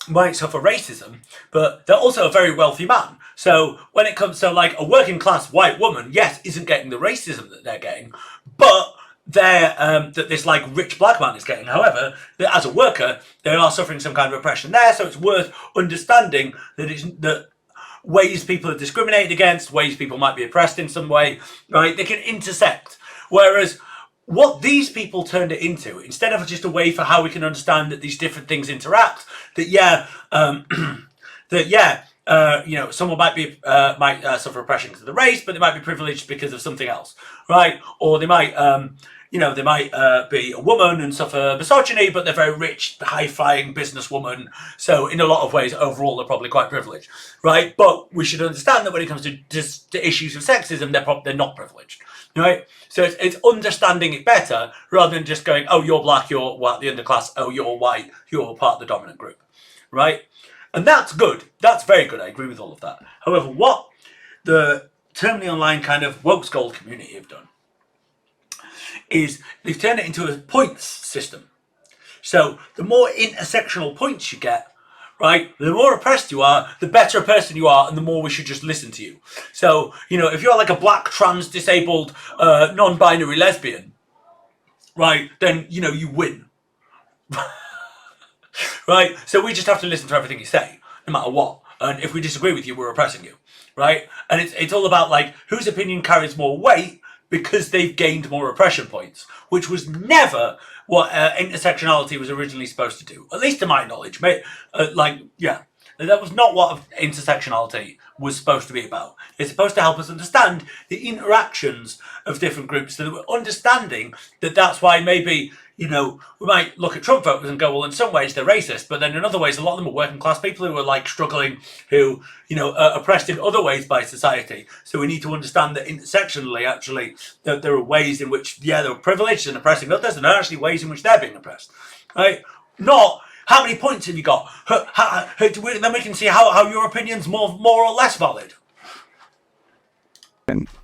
might suffer racism, but they're also a very wealthy man. So when it comes to like a working class white woman, yes, isn't getting the racism that they're getting, but that this like rich black man is getting. However, that as a worker, they are suffering some kind of oppression there. So it's worth understanding that ways people are discriminated against, ways people might be oppressed in some way, right? They can intersect. Whereas what these people turned it into, instead of just a way for how we can understand that these different things interact, someone might suffer oppression because of the race, but they might be privileged because of something else, right? Or they might, be a woman and suffer misogyny, but they're very rich, high-flying businesswoman. So in a lot of ways, overall, they're probably quite privileged, right? But we should understand that when it comes to issues of sexism, they're not privileged, right? So it's understanding it better rather than just going, oh, you're black, you're the underclass, oh, you're white, you're part of the dominant group, right? And that's good. That's very good. I agree with all of that. However, what the Terminally Online kind of wokescold community have done is they've turned it into a points system. So the more intersectional points you get, right, the more oppressed you are, the better a person you are, and the more we should just listen to you. So, if you're like a black, trans, disabled, non-binary lesbian, right, then, you win. Right? So we just have to listen to everything you say, no matter what. And if we disagree with you, we're oppressing you, right? And it's all about like whose opinion carries more weight because they've gained more oppression points, which was never what intersectionality was originally supposed to do, at least to my knowledge. That was not what intersectionality was supposed to be about. It's supposed to help us understand the interactions of different groups, so that we're understanding that that's why maybe, we might look at Trump voters and go, well, in some ways they're racist, but then in other ways, a lot of them are working class people who are like struggling, who, are oppressed in other ways by society. So we need to understand that intersectionally, actually, that there are ways in which, they're privileged and oppressing others, and there are actually ways in which they're being oppressed, right? Not how many points have you got? Then we can see how your opinion's more or less valid.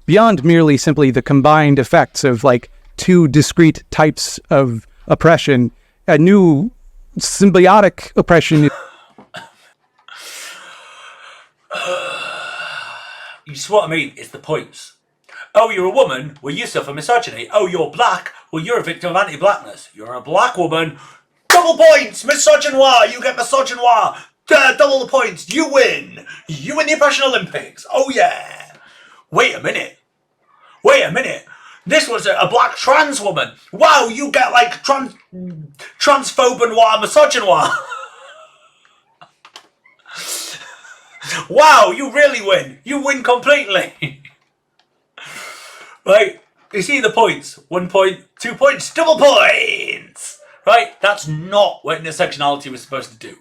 Beyond merely simply the combined effects of like two discrete types of oppression, a new symbiotic oppression. You see what I mean? It's the points. Oh, you're a woman? Well, you suffer misogyny. Oh, you're black? Well, you're a victim of anti-blackness. You're a black woman. Double points! Misogynoir! You get misogynoir! Double the points! You win! You win the Oppression Olympics! Oh yeah! Wait a minute! This was a black trans woman! Wow, you get like transphobenoir, misogynoir! Wow, you really win! You win completely! Right? You see the points? 1 point, 2 points, double points! Right? That's not what intersectionality was supposed to do.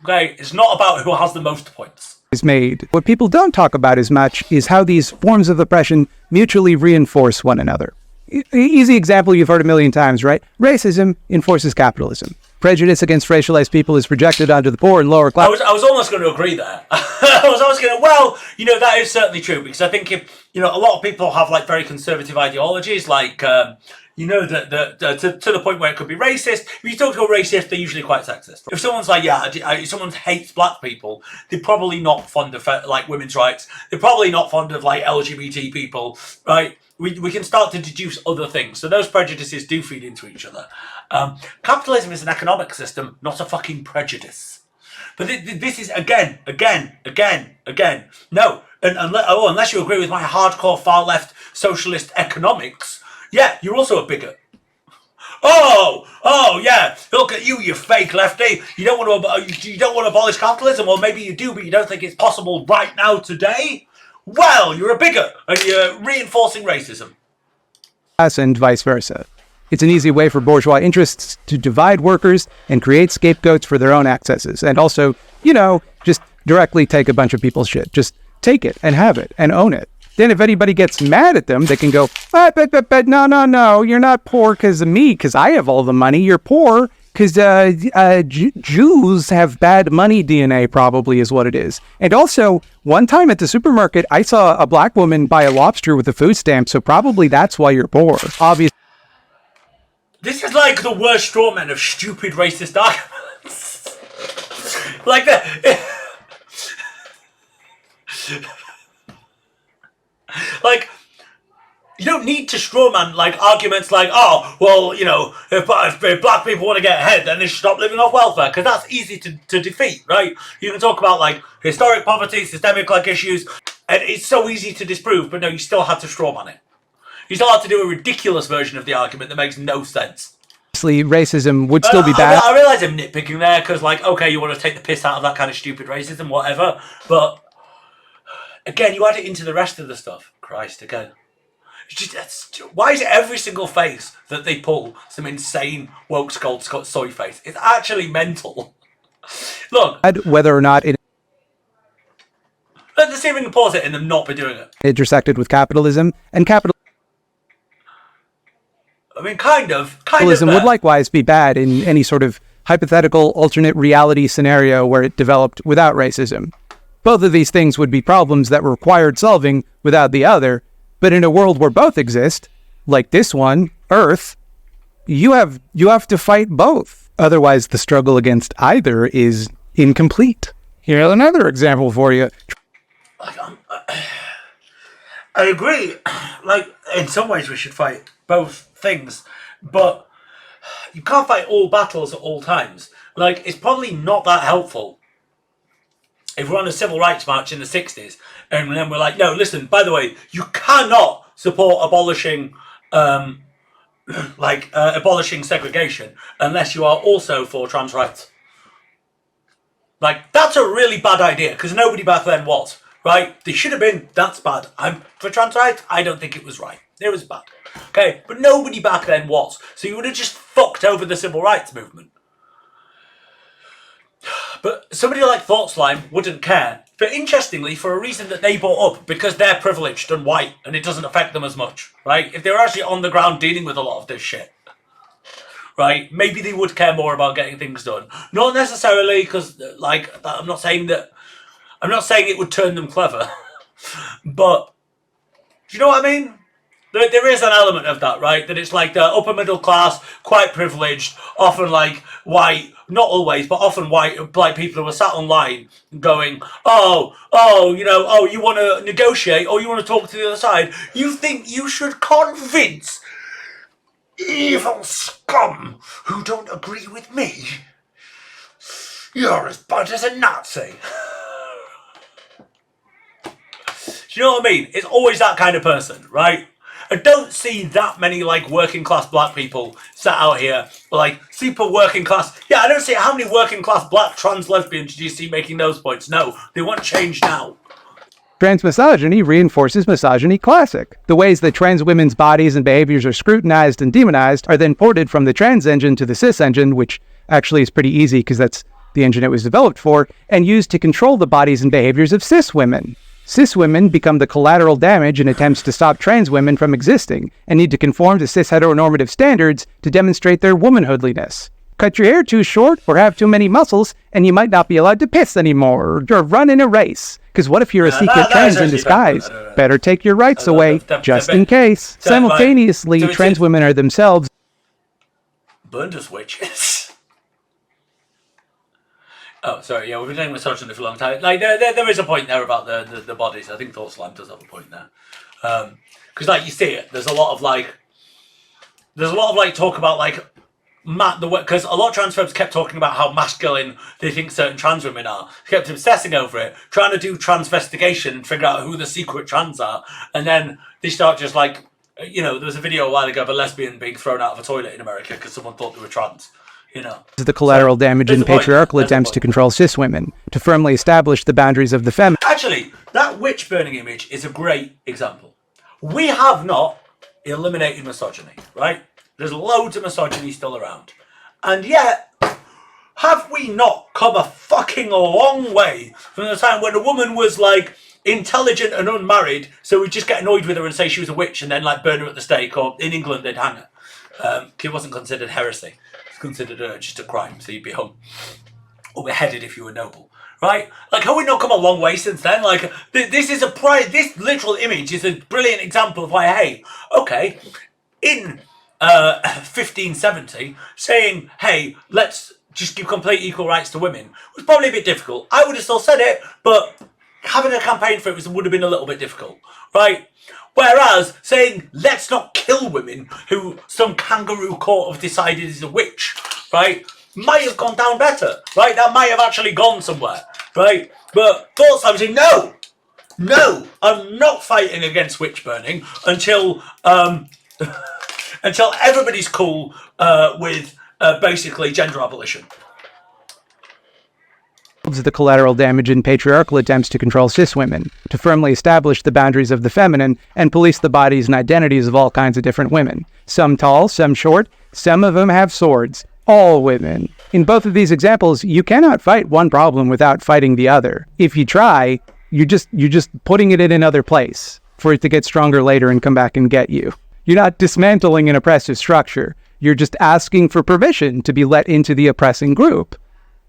Okay? It's not about who has the most points. Is made. What people don't talk about as much is how these forms of oppression mutually reinforce one another. Easy example you've heard a million times, right? Racism enforces capitalism. Prejudice against racialized people is projected onto the poor and lower class. I was almost going to agree there. I was almost going to, that is certainly true, because I think if, a lot of people have like very conservative ideologies, like, to the point where it could be racist. If you talk to a racist, they're usually quite sexist. If someone's like, if someone hates black people, they're probably not fond of like women's rights. They're probably not fond of like LGBT people, right? We can start to deduce other things. So those prejudices do feed into each other. Capitalism is an economic system, not a fucking prejudice. But this is again. No, unless you agree with my hardcore far left socialist economics, yeah, you're also a bigot. Oh, yeah. Look at you, you fake lefty. You don't want to abolish capitalism, or maybe you do, but you don't think it's possible right now today. Well, you're a bigot, and you're reinforcing racism. And vice versa. It's an easy way for bourgeois interests to divide workers and create scapegoats for their own excesses, and also, just directly take a bunch of people's shit. Just take it and have it and own it. Then if anybody gets mad at them, they can go, but no, you're not poor because of me, because I have all the money. You're poor because Jews have bad money DNA, probably is what it is. And also, one time at the supermarket, I saw a black woman buy a lobster with a food stamp, so probably that's why you're poor. Obviously. This is like the worst straw man of stupid racist arguments. Like that. Like, you don't need to strawman like arguments like, oh, well, if black people want to get ahead, then they should stop living off welfare, because that's easy to defeat, right? You can talk about like historic poverty, systemic like issues, and it's so easy to disprove, but no, you still have to strawman it. You still have to do a ridiculous version of the argument that makes no sense. Racism would still be bad. I realise I'm nitpicking there, because like, okay, you want to take the piss out of that kind of stupid racism, whatever, but again, you add it into the rest of the stuff. Christ, again. Why is it every single face that they pull some insane wokescolds soy face? It's actually mental. Look. Whether or not it... Let's see if we can pause it and them not be doing it. Intersected with capitalism, and I mean, kind of. Capitalism would likewise be bad in any sort of hypothetical alternate reality scenario where it developed without racism. Both of these things would be problems that required solving without the other, but in a world where both exist, like this one, Earth, you have to fight both. Otherwise, the struggle against either is incomplete. Here's another example for you. I agree. Like, in some ways we should fight both things, but you can't fight all battles at all times. Like, it's probably not that helpful if we're on a civil rights march in the 60s, and then we're like, no, listen, by the way, you cannot support abolishing segregation unless you are also for trans rights. Like, that's a really bad idea, because nobody back then was, right? They should have been, that's bad. I'm for trans rights, I don't think it was right. It was bad. Okay, but nobody back then was. So you would have just fucked over the civil rights movement. But somebody like Thoughtslime wouldn't care. But interestingly, for a reason that they brought up, because they're privileged and white, and it doesn't affect them as much, right? If they were actually on the ground dealing with a lot of this shit, right, maybe they would care more about getting things done. Not necessarily, because, like, I'm not saying it would turn them clever. But, do you know what I mean? There is an element of that, right? That it's like the upper middle class, quite privileged, often like white, not always, but often white, black people who are sat online going, you want to negotiate, or you want to talk to the other side. You think you should convince evil scum who don't agree with me. You're as bad as a Nazi. Do you know what I mean? It's always that kind of person, right? I don't see that many like working class black people sat out here, like super working class. Yeah, I don't see how many working class black trans lesbians do you see making those points. No, they want change now. Trans misogyny reinforces misogyny classic. The ways that trans women's bodies and behaviors are scrutinized and demonized are then ported from the trans engine to the cis engine, which actually is pretty easy because that's the engine it was developed for, and used to control the bodies and behaviors of cis women. Cis women become the collateral damage in attempts to stop trans women from existing, and need to conform to cis heteronormative standards to demonstrate their womanhoodliness. Cut your hair too short or have too many muscles, and you might not be allowed to piss anymore, or run in a race. Because what if you're a secret trans in disguise? Better take your rights away, just in case. Simultaneously, trans women are themselves Bundus witches. Oh, sorry, yeah, we've been doing misogyny for a long time. Like, there is a point there about the bodies. I think Thoughtslime does have a point there. Because, like, you see it, there's a lot of talk about, like, because a lot of transphobes kept talking about how masculine they think certain trans women are. They kept obsessing over it, trying to do transvestigation and figure out who the secret trans are. And then they start just like, there was a video a while ago of a lesbian being thrown out of a toilet in America because someone thought they were trans. The collateral damage in patriarchal attempts to control cis women, to firmly establish the boundaries of the feminine. Actually, that witch burning image is a great example. We have not eliminated misogyny, right? There's loads of misogyny still around. And yet, have we not come a fucking long way from the time when a woman was like intelligent and unmarried, so we'd just get annoyed with her and say she was a witch and then like burn her at the stake, or in England they'd hang her. It wasn't considered heresy. It's considered just a crime, so you'd be hung. Or beheaded if you were noble. Right? Like, have we not come a long way since then? Like, this literal image is a brilliant example of why, hey, okay, in 1570, saying, hey, let's just give complete equal rights to women was probably a bit difficult. I would have still said it, but having a campaign for it would have been a little bit difficult, right? Whereas saying, let's not kill women who some kangaroo court have decided is a witch, right, might have gone down better, right? That might have actually gone somewhere, right? But Thoughtslime saying, no, I'm not fighting against witch burning until until everybody's cool with basically gender abolition. The collateral damage in patriarchal attempts to control cis women, to firmly establish the boundaries of the feminine and police the bodies and identities of all kinds of different women. Some tall, some short, some of them have swords. All women. In both of these examples, you cannot fight one problem without fighting the other. If you try, you're just putting it in another place for it to get stronger later and come back and get you. You're not dismantling an oppressive structure. You're just asking for permission to be let into the oppressing group.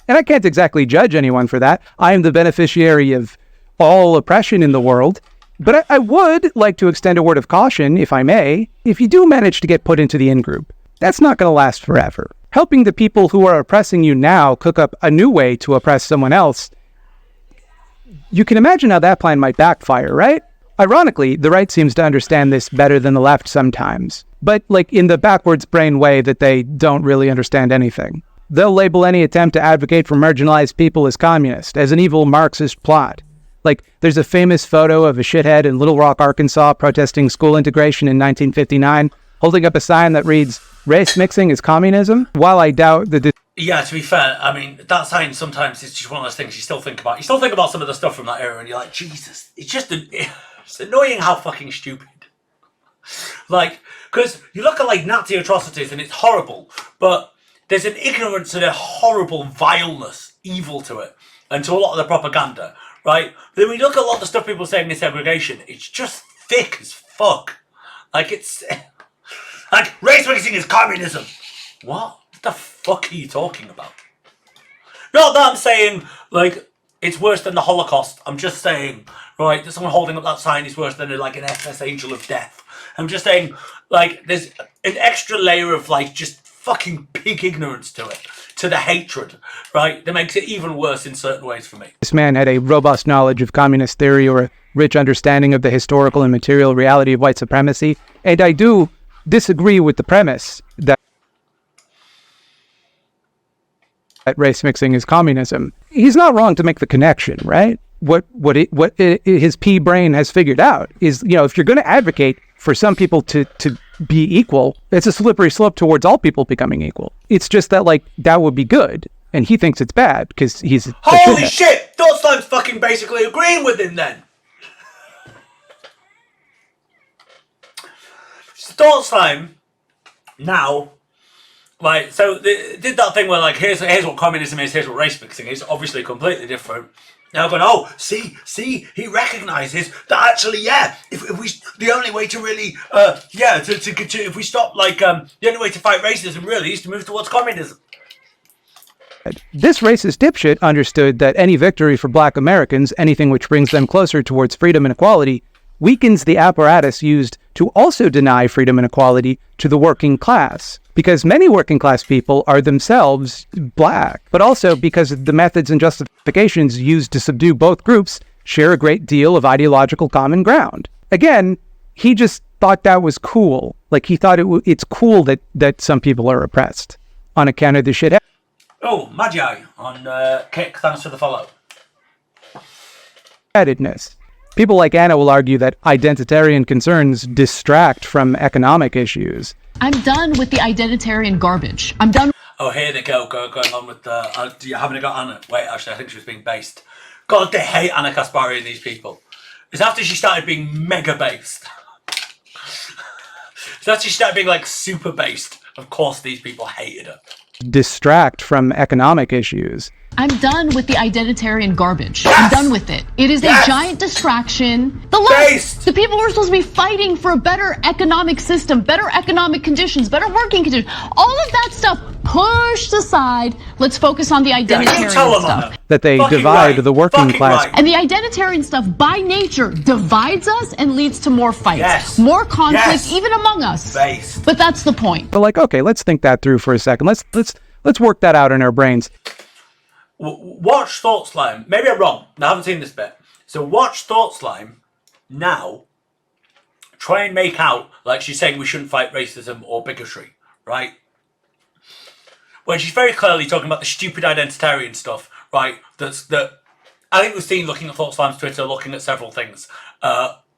And I can't exactly judge anyone for that. I am the beneficiary of all oppression in the world. But I would like to extend a word of caution, if I may. If you do manage to get put into the in-group, that's not going to last forever. Helping the people who are oppressing you now cook up a new way to oppress someone else, you can imagine how that plan might backfire, right? Ironically, the right seems to understand this better than the left sometimes, but like in the backwards brain way that they don't really understand anything. They'll label any attempt to advocate for marginalized people as communist, as an evil Marxist plot. Like, there's a famous photo of a shithead in Little Rock, Arkansas, protesting school integration in 1959, holding up a sign that reads, "Race mixing is communism." While I doubt that this... Yeah, to be fair, I mean, that sign sometimes is just one of those things you still think about. You still think about some of the stuff from that era and you're like, Jesus, it's annoying how fucking stupid. Like, because you look at like Nazi atrocities and it's horrible, but there's an ignorance and a horrible vileness, evil to it, and to a lot of the propaganda, right? But then when you look at a lot of the stuff people say in this segregation, it's just thick as fuck. Like, it's... like, race mixing is communism. What the fuck are you talking about? Not that I'm saying, like, it's worse than the Holocaust. I'm just saying, right, that someone holding up that sign is worse than, like, an SS angel of death. I'm just saying, like, there's an extra layer of, like, just fucking pig ignorance to it, to the hatred, right, that makes it even worse in certain ways for me. This man had a robust knowledge of communist theory or a rich understanding of the historical and material reality of white supremacy, and I do disagree with the premise that race mixing is communism. He's not wrong to make the connection, right? What his pea brain has figured out is, you know, if you're going to advocate for some people to be equal, it's a slippery slope towards all people becoming equal. It's just that, like, that would be good, and he thinks it's bad because he's... Holy shit! Thoughtslime's fucking basically agreeing with him then. Thoughtslime now, like, so they did that thing where, like, here's what communism is, here's what race mixing is, obviously completely different. Now going, oh, see, he recognises that actually, yeah, if we, the only way to really, if we stop, like, the only way to fight racism really is to move towards communism. This racist dipshit understood that any victory for Black Americans, anything which brings them closer towards freedom and equality, weakens the apparatus used to also deny freedom and equality to the working class. Because many working class people are themselves Black, but also because the methods and justifications used to subdue both groups share a great deal of ideological common ground. Again, he just thought that was cool. Like, he thought it's cool that some people are oppressed. on account of the shit. Oh, Magi on Kick, thanks for the follow. Headedness. People like Anna will argue that identitarian concerns distract from economic issues. I'm done with the identitarian garbage. I'm done. Oh, here they go, going on with the... you haven't got Anna? Wait, actually, I think she was being based. God, they hate Anna Kaspari and these people. It's after she started being mega based. It's after she started being, like, super based. Of course, these people hated her. Distract from economic issues. I'm done with the identitarian garbage. Yes! I'm done with it. It is a giant distraction. The left, the people who are supposed to be fighting for a better economic system, better economic conditions, better working conditions, all of that stuff pushed aside. Let's focus on the identitarian stuff. That they divide the working class. And the identitarian stuff by nature divides us and leads to more fights, more conflict, even among us. But that's the point. But like, okay, let's think that through for a second. Let's work that out in our brains. Watch Thoughtslime. Maybe I'm wrong. I haven't seen this bit. So watch Thoughtslime now. Try and make out like she's saying we shouldn't fight racism or bigotry, right? When she's very clearly talking about the stupid identitarian stuff, right? That I think we've seen looking at Thoughtslime's Twitter, looking at several things.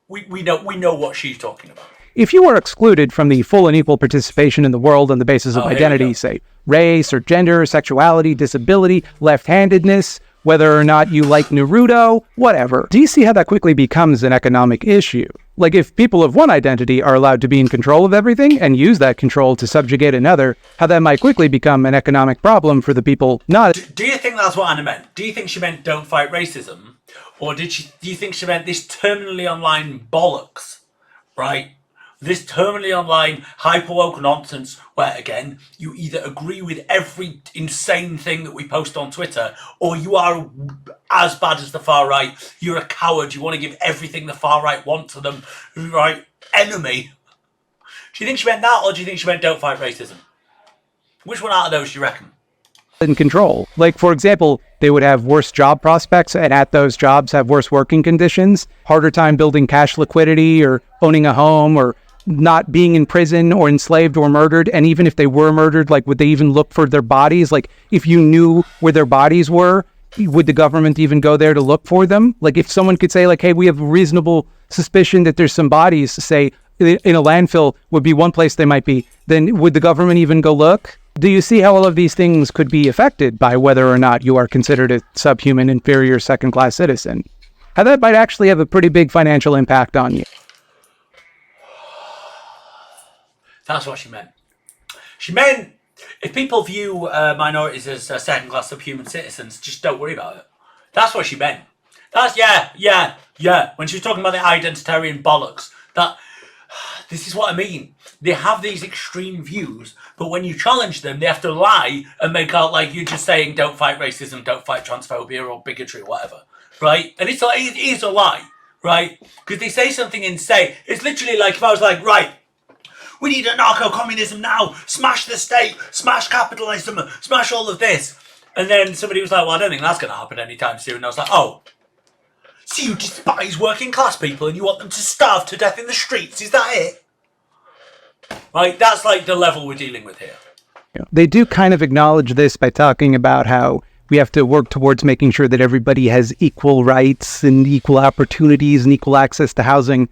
We know what she's talking about. If you were excluded from the full and equal participation in the world on the basis of identity, say race or gender, sexuality, disability, left-handedness, whether or not you like Naruto, whatever, do you see how that quickly becomes an economic issue? Like if people of one identity are allowed to be in control of everything and use that control to subjugate another, how that might quickly become an economic problem for the people not... Do you think that's what Anna meant? Do you think she meant don't fight racism? Or do you think she meant this terminally online bollocks, right? This terminally online hyper-woke nonsense where, again, you either agree with every insane thing that we post on Twitter or you are as bad as the far right. You're a coward. You want to give everything the far right want to them, right? Enemy. Do you think she meant that or do you think she meant don't fight racism? Which one out of those do you reckon? In control. Like, for example, they would have worse job prospects and at those jobs have worse working conditions, harder time building cash liquidity or owning a home or not being in prison or enslaved or murdered. And even if they were murdered, like, would they even look for their bodies? Like, if you knew where their bodies were, would the government even go there to look for them? Like, if someone could say, like, hey, we have reasonable suspicion that there's some bodies, say, in a landfill would be one place they might be, then would the government even go look? Do you see how all of these things could be affected by whether or not you are considered a subhuman, inferior, second-class citizen? How that might actually have a pretty big financial impact on you. That's what she meant. She meant if people view minorities as second-class subhuman citizens, just don't worry about it. That's what she meant. That's, yeah. When she was talking about the identitarian bollocks, this is what I mean. They have these extreme views, but when you challenge them, they have to lie and make out like you're just saying don't fight racism, don't fight transphobia or bigotry or whatever, right? And it is a lie, right? Because they say something insane. It's literally like if I was like, right, we need anarcho-communism now. Smash the state. Smash capitalism. Smash all of this. And then somebody was like, well, I don't think that's going to happen anytime soon. And I was like, oh. So you despise working class people and you want them to starve to death in the streets? Is that it? Right? That's like the level we're dealing with here. They do kind of acknowledge this by talking about how we have to work towards making sure that everybody has equal rights and equal opportunities and equal access to housing.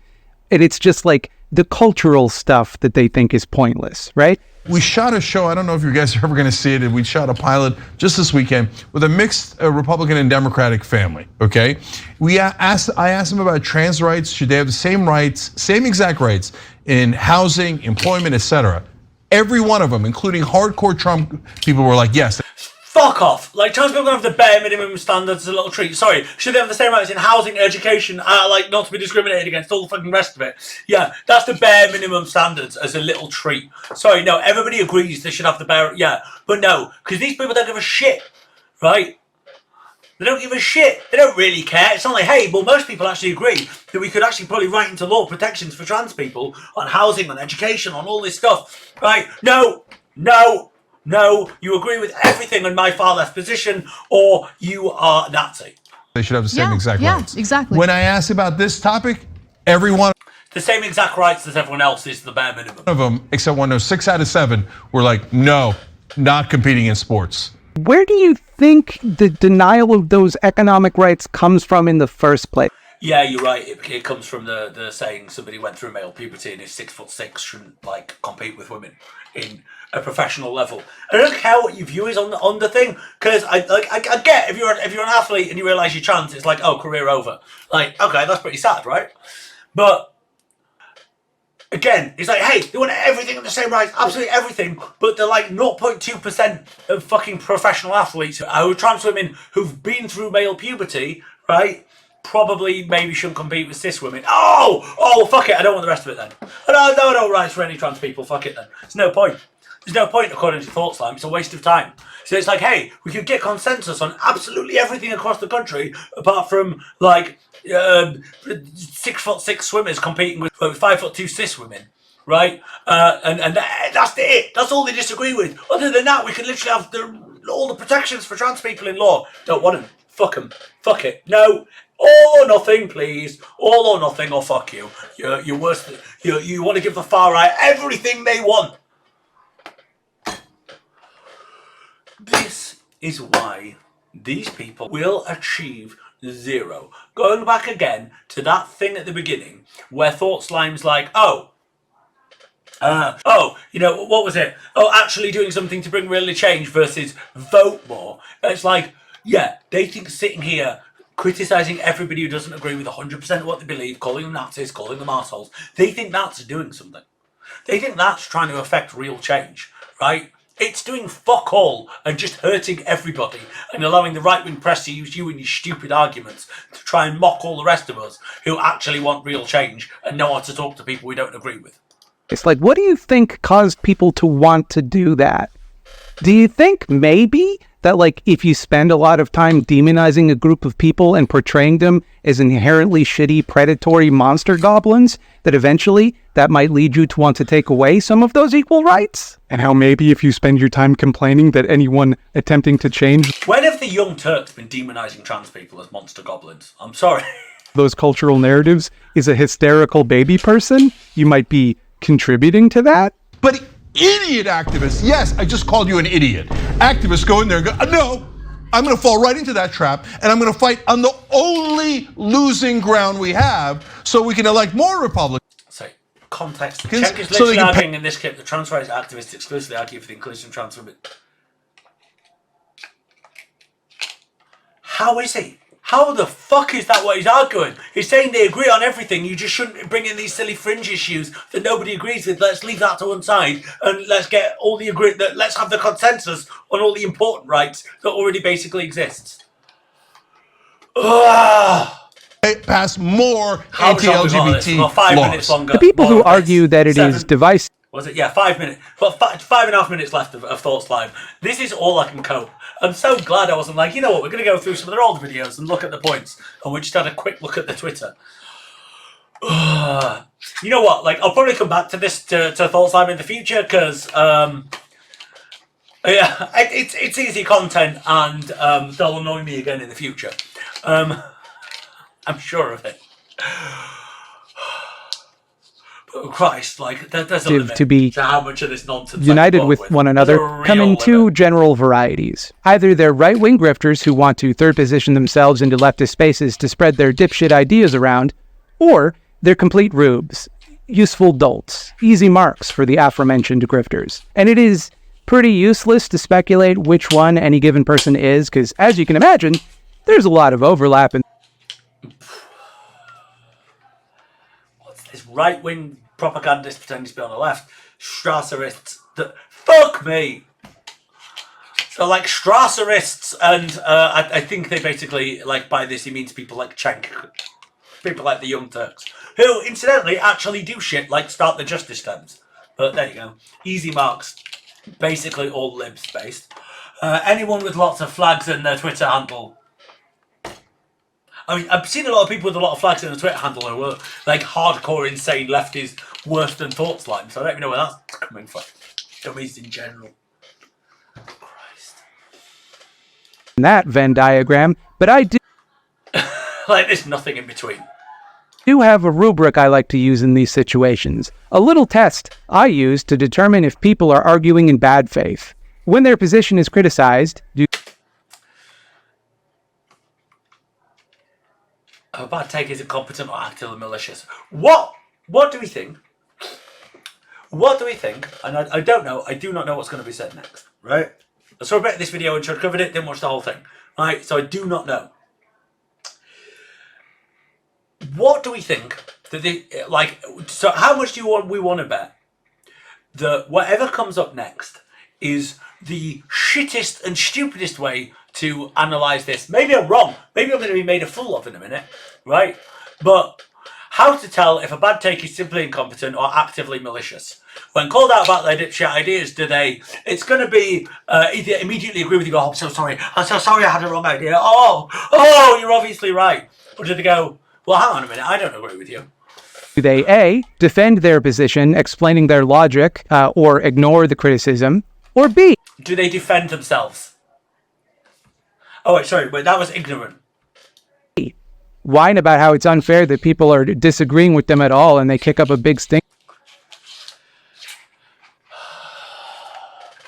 And it's just like the cultural stuff that they think is pointless, right? We shot a show, I don't know if you guys are ever gonna see it, we shot a pilot just this weekend with a mixed Republican and Democratic family, okay? I asked them about trans rights, should they have the same rights, same exact rights in housing, employment, etc. Every one of them, including hardcore Trump people, were like, yes. Fuck off. Like, trans people don't have the bare minimum standards as a little treat. Sorry, should they have the same rights in housing, education, like not to be discriminated against, all the fucking rest of it? Yeah, that's the bare minimum standards as a little treat. Sorry, no, everybody agrees they should have the bare, yeah. But no, because these people don't give a shit, right? They don't give a shit. They don't really care. It's not like, hey, well, most people actually agree that we could actually probably write into law protections for trans people on housing, on education, on all this stuff, right? No, you agree with everything in my far left position, or you are Nazi. They should have the same exact rights. Yeah, exactly. When I asked about this topic, everyone the same exact rights as everyone else is the bare minimum. of them, except one, 6 out of 7 were like, no, not competing in sports. Where do you think the denial of those economic rights comes from in the first place? Yeah, you're right. It comes from the saying somebody went through male puberty and is 6'6" shouldn't like compete with women in a professional level. I don't care what your view is on the thing, because I get if you're an athlete and you realise you're trans, it's like, oh, career over. Like, okay, that's pretty sad, right? But again, it's like, hey, they want everything at the same rights, absolutely everything, but they're like 0.2% of fucking professional athletes who are trans women who've been through male puberty, right? Probably maybe shouldn't compete with cis women. Oh, fuck it, I don't want the rest of it then. No rights for any trans people, fuck it then. There's no point. There's no point according to Thoughtslime, it's a waste of time. So it's like, hey, we could get consensus on absolutely everything across the country, apart from like 6'6" swimmers competing with 5'2" cis women, right? And that's it. That's all they disagree with. Other than that, we can literally have all the protections for trans people in law. Don't want them. Fuck them. Fuck it. No. All or nothing, please. All or nothing, or fuck you. You're worse. You want to give the far right everything they want. This is why these people will achieve zero. Going back again to that thing at the beginning where Thoughtslime's like, what was it? Oh, actually doing something to bring really change versus vote more. It's like, yeah, they think sitting here criticising everybody who doesn't agree with 100% of what they believe, calling them Nazis, calling them assholes, they think that's doing something. They think that's trying to affect real change, right? It's doing fuck all and just hurting everybody and allowing the right-wing press to use you and your stupid arguments to try and mock all the rest of us who actually want real change and know how to talk to people we don't agree with. It's like, what do you think caused people to want to do that? Do you think maybe that, like, if you spend a lot of time demonizing a group of people and portraying them as inherently shitty, predatory monster goblins, that eventually that might lead you to want to take away some of those equal rights? And how maybe if you spend your time complaining that anyone attempting to change... When have the Young Turks been demonizing trans people as monster goblins? I'm sorry. ...those cultural narratives is a hysterical baby person, you might be contributing to that? But idiot activists, yes, I just called you an idiot. Activists go in there and go, no, I'm going to fall right into that trap, and I'm going to fight on the only losing ground we have so we can elect more Republicans. So, context. Czech is literally arguing in this clip that trans rights activists exclusively argue for the inclusion of trans women. How is he? How the fuck is that what he's arguing? He's saying they agree on everything. You just shouldn't bring in these silly fringe issues that nobody agrees with. Let's leave that to one side and let's get all the let's have the consensus on all the important rights that already basically exists. Pass more anti-LGBT well, 5 laws. minutes longer. The people who argue that it is divisive. Was it? Yeah, 5 minutes. Well, 5.5 minutes left of Thoughtslime. This is all I can cope. I'm so glad I wasn't like, you know what, we're going to go through some of their old videos and look at the points. And we just had a quick look at the Twitter. You know what, like, I'll probably come back to this, to Thoughtslime in the future, because, yeah, it's easy content, and they'll annoy me again in the future. I'm sure of it. Oh Christ, like there's a limit to be how much of this nonsense united with one another come in two general varieties. Either they're right-wing grifters who want to third position themselves into leftist spaces to spread their dipshit ideas around, or they're complete rubes, useful dolts, easy marks for the aforementioned grifters. And it is pretty useless to speculate which one any given person is, because as you can imagine, there's a lot of overlap in this right-wing propagandists pretending to be on the left, Strasserists, fuck me. So like Strasserists, and I think they basically, like, by this he means people like Cenk, people like the Young Turks, who incidentally actually do shit like start the justice stems. But there you go, easy marks, basically all libs based. Anyone with lots of flags in their Twitter handle. I mean, I've seen a lot of people with a lot of flags in the Twitter handle who were like hardcore, insane lefties, worse than Thoughtslime. So I don't even know where that's coming from. Dummies in general. Christ. That Venn diagram, but I do like there's nothing in between. Do have a rubric I like to use in these situations. A little test I use to determine if people are arguing in bad faith. When their position is criticized, A bad take is incompetent or actively malicious. What do we think? What do we think? And I don't know. I do not know what's going to be said next. Right? I saw a bit of this video and should have covered it. Didn't watch the whole thing. Right? So I do not know. What do we think that they like? So how much do we want to bet that whatever comes up next is the shittest and stupidest way to analyze this? Maybe I'm wrong. Maybe I'm going to be made a fool of in a minute, right? But how to tell if a bad take is simply incompetent or actively malicious? When called out about their dipshit ideas, it's going to be either immediately agree with you, go, oh, I'm so sorry, I had a wrong idea. Oh, you're obviously right. Or do they go, well, hang on a minute, I don't agree with you. Do they A, defend their position, explaining their logic, or ignore the criticism? Or B, do they defend themselves? Oh, wait, sorry, that was ignorant. Whine about how it's unfair that people are disagreeing with them at all and they kick up a big stink?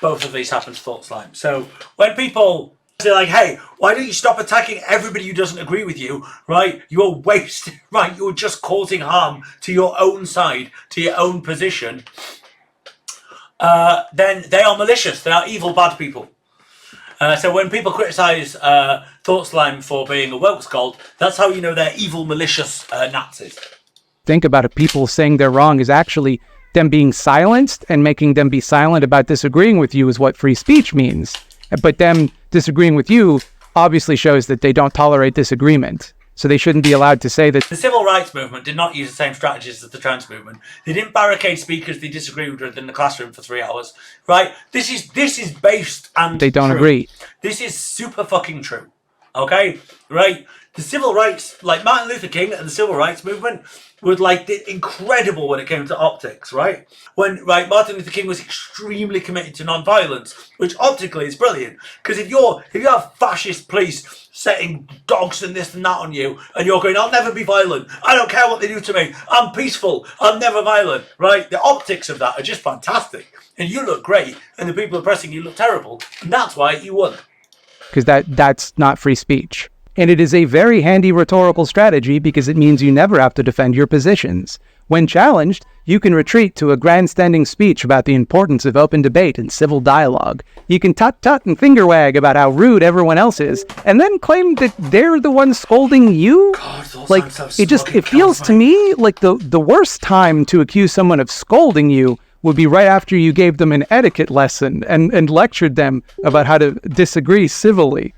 Both of these happen to Thoughtslime. So when people say like, hey, why don't you stop attacking everybody who doesn't agree with you, right? You're wasting, right? You're just causing harm to your own side, to your own position. Then they are malicious. They are evil, bad people. So when people criticise Thoughtslime for being a wokescold, that's how you know they're evil, malicious Nazis. Think about it. People saying they're wrong is actually them being silenced, and making them be silent about disagreeing with you is what free speech means. But them disagreeing with you obviously shows that they don't tolerate disagreement. So they shouldn't be allowed to say that. The civil rights movement did not use the same strategies as the trans movement. They didn't barricade speakers they disagreed with in the classroom for 3 hours, right? This is based and they don't true. Agree. This is super fucking true, okay? Right? The civil rights, like Martin Luther King and the civil rights movement, were like incredible when it came to optics, right? Martin Luther King was extremely committed to non-violence, which optically is brilliant. Because if you have fascist police setting dogs and this and that on you, and you're going, I'll never be violent, I don't care what they do to me, I'm peaceful, I'm never violent, right? The optics of that are just fantastic. And you look great, and the people oppressing you look terrible, and that's why you won. Because that's not free speech. And it is a very handy rhetorical strategy because it means you never have to defend your positions. When challenged, you can retreat to a grandstanding speech about the importance of open debate and civil dialogue. You can tut-tut and finger wag about how rude everyone else is, and then claim that they're the ones scolding you. God, like, it feels to me like the worst time to accuse someone of scolding you would be right after you gave them an etiquette lesson and lectured them about how to disagree civilly.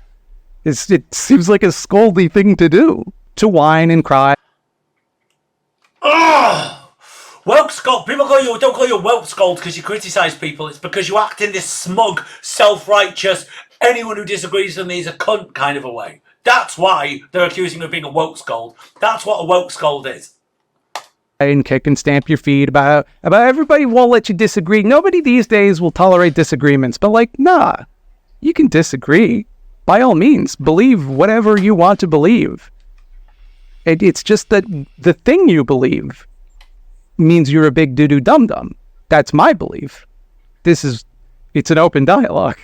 It seems like a scoldy thing to do, to whine and cry. Oh, wokescold. People don't call you a wokescold because you criticise people. It's because you act in this smug, self-righteous, anyone who disagrees with me is a cunt kind of a way. That's why they're accusing you of being a wokescold. That's what a wokescold is. And kick and stamp your feet about everybody won't let you disagree. Nobody these days will tolerate disagreements, but nah, you can disagree. By all means, believe whatever you want to believe. It's just that the thing you believe means you're a big doo-doo dum-dum. That's my belief. It's an open dialogue.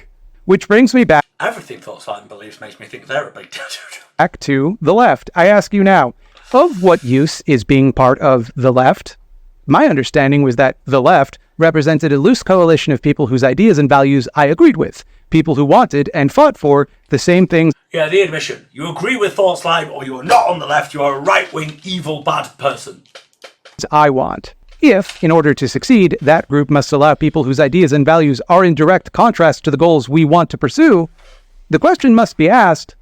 Which brings me back. Everything Thoughtslime believes makes me think they're a big doo-doo. Back to the left. I ask you now, of what use is being part of the left? My understanding was that the left represented a loose coalition of people whose ideas and values I agreed with. People who wanted and fought for the same things. Yeah, the admission. You agree with Thoughtslime or you are not on the left. You are a right-wing, evil, bad person. I want. If, in order to succeed, that group must allow people whose ideas and values are in direct contrast to the goals we want to pursue, the question must be asked,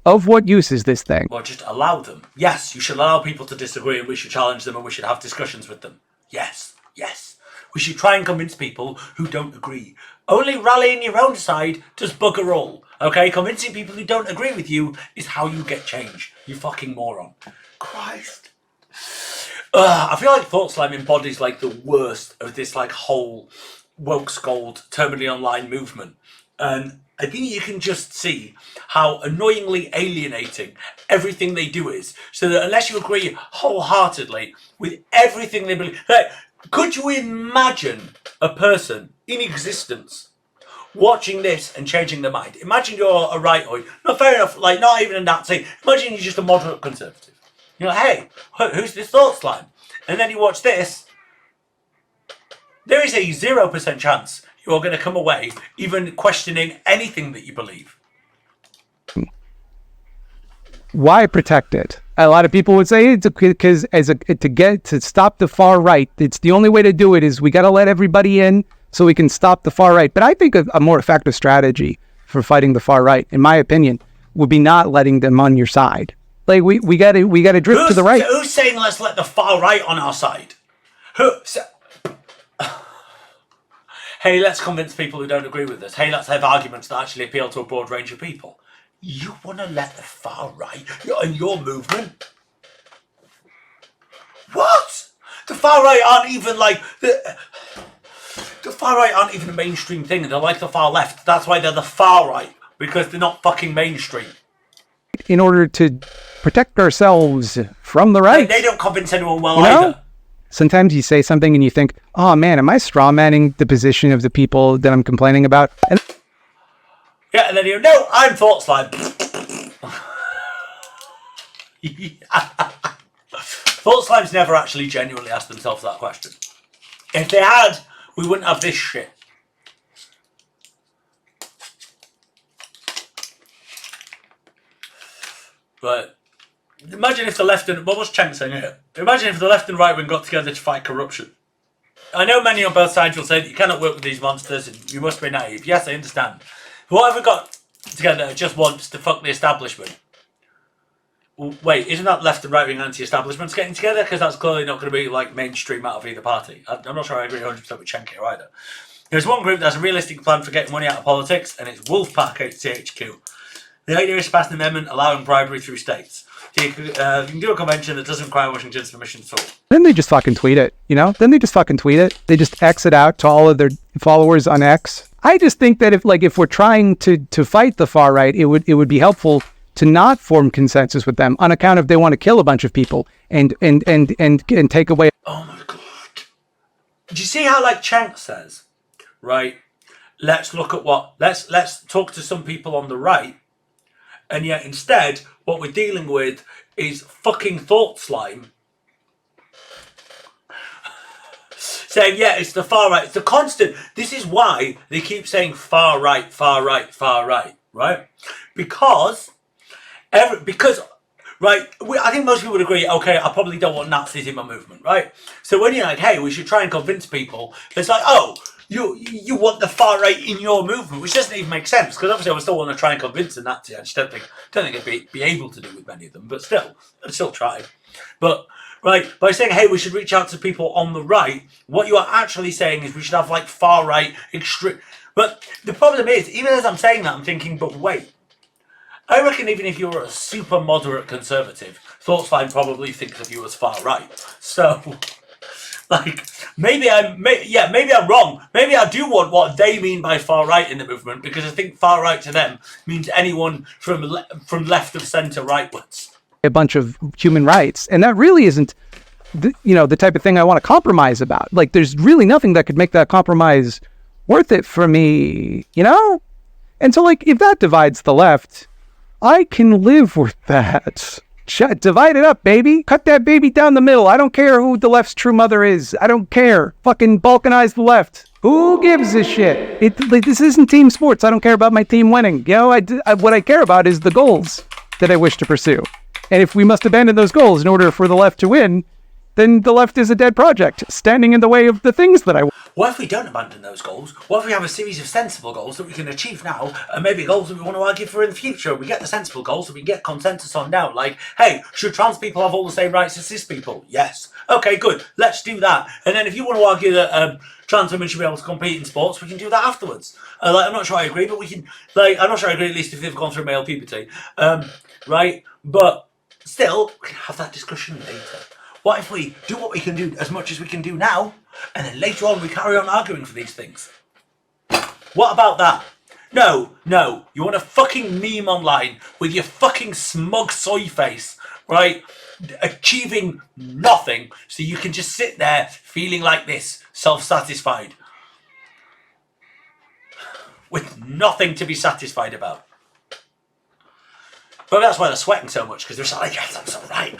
of what use is this thing? Or just allow them. Yes, you should allow people to disagree and we should challenge them and we should have discussions with them. Yes. We should try and convince people who don't agree. Only rallying your own side does bugger all. Okay? Convincing people who don't agree with you is how you get change. You fucking moron. Christ. I feel like Thoughtslime embodies the worst of this whole wokescold terminally online movement. And I think you can just see how annoyingly alienating everything they do is. So that unless you agree wholeheartedly with everything they believe... could you imagine a person in existence watching this and changing their mind. Imagine you're a rightoid. No, fair enough, like not even a Nazi. Imagine you're just a moderate conservative. You're like, hey, who's this Thoughtslime? And then you watch this. There is a 0% chance you are going to come away even questioning anything that you believe. Why protect it? A lot of people would say it's because to stop the far right, it's the only way to do it is we got to let everybody in so we can stop the far right. But I think a more effective strategy for fighting the far right, in my opinion, would be not letting them on your side. Like we got to drift to the right. Who's saying let's let the far right on our side? Hey, let's convince people who don't agree with us. Hey, let's have arguments that actually appeal to a broad range of people. You want to let the far right and your movement? What? The far right aren't even like the far right aren't even a mainstream thing. They're like the far left. That's why they're the far right, because they're not fucking mainstream. In order to protect ourselves from the right, they don't convince anyone well either. Sometimes you say something and you think, "Oh man, am I strawmanning the position of the people that I'm complaining about?" And yeah, and then you know, I'm Thoughtslime. Thoughtslime's never actually genuinely asked themselves that question. If they had, we wouldn't have this shit. But imagine if the left and what was Cheng saying here? Imagine if the left and right wing got together to fight corruption. I know many on both sides will say that you cannot work with these monsters and you must be naive. Yes, I understand. What have we got together just wants to fuck the establishment? Well, wait, isn't that left and right wing anti-establishments getting together? Because that's clearly not going to be like mainstream out of either party. I'm not sure I agree 100% with Cenk here either. There's one group that has a realistic plan for getting money out of politics, and it's Wolfpack HCHQ. The idea is to pass an amendment allowing bribery through states. So you can do a convention that doesn't require Washington's permission at all. Then they just fucking tweet it, you know? Then they just fucking tweet it. They just X it out to all of their followers on X. I just think that if we're trying to fight the far right, it would be helpful to not form consensus with them on account of they want to kill a bunch of people and take away. Oh my god! Do you see how like Cenk says, right? Let's look at let's talk to some people on the right, and yet instead what we're dealing with is fucking Thoughtslime saying, yeah, it's the far right. It's the constant. This is why they keep saying far right, far right, far right, right? Because, right, I think most people would agree, okay, I probably don't want Nazis in my movement, right? So when you're like, hey, we should try and convince people, it's like, oh, you want the far right in your movement, which doesn't even make sense, because obviously I would still want to try and convince a Nazi. I just don't think I'd be able to do with many of them, but still, I'd still try. But, right, by saying, hey, we should reach out to people on the right, what you are actually saying is we should have, like, far right, extreme. But the problem is, even as I'm saying that, I'm thinking, but wait. I reckon even if you're a super moderate conservative, Thoughtslime probably thinks of you as far right. So, like, maybe I'm wrong. Maybe I do want what they mean by far right in the movement, because I think far right to them means anyone from left of centre rightwards. A bunch of human rights, and that really isn't the type of thing I want to compromise about. Like, there's really nothing that could make that compromise worth it for me, you know? And so, like, if that divides the left, I can live with that. Divide it up, baby. Cut that baby down the middle. I don't care who the left's true mother is. I don't care. Fucking balkanize the left. Who gives a shit? This isn't team sports. I don't care about my team winning. You know, what I care about is the goals that I wish to pursue. And if we must abandon those goals in order for the left to win, then the left is a dead project, standing in the way of the things that I want. What if we don't abandon those goals? What if we have a series of sensible goals that we can achieve now, and maybe goals that we want to argue for in the future? We get the sensible goals that we can get consensus on now. Like, hey, should trans people have all the same rights as cis people? Yes. Okay, good. Let's do that. And then if you want to argue that trans women should be able to compete in sports, we can do that afterwards. I'm not sure I agree, but we can. I'm not sure I agree, at least if they've gone through male puberty, right? But still, we can have that discussion later. What if we do what we can do as much as we can do now, and then later on we carry on arguing for these things? What about that? No. You want a fucking meme online with your fucking smug soy face, right? Achieving nothing, so you can just sit there feeling like this, self-satisfied. with nothing to be satisfied about. But that's why they're sweating so much, because they're like, yes, I'm so right.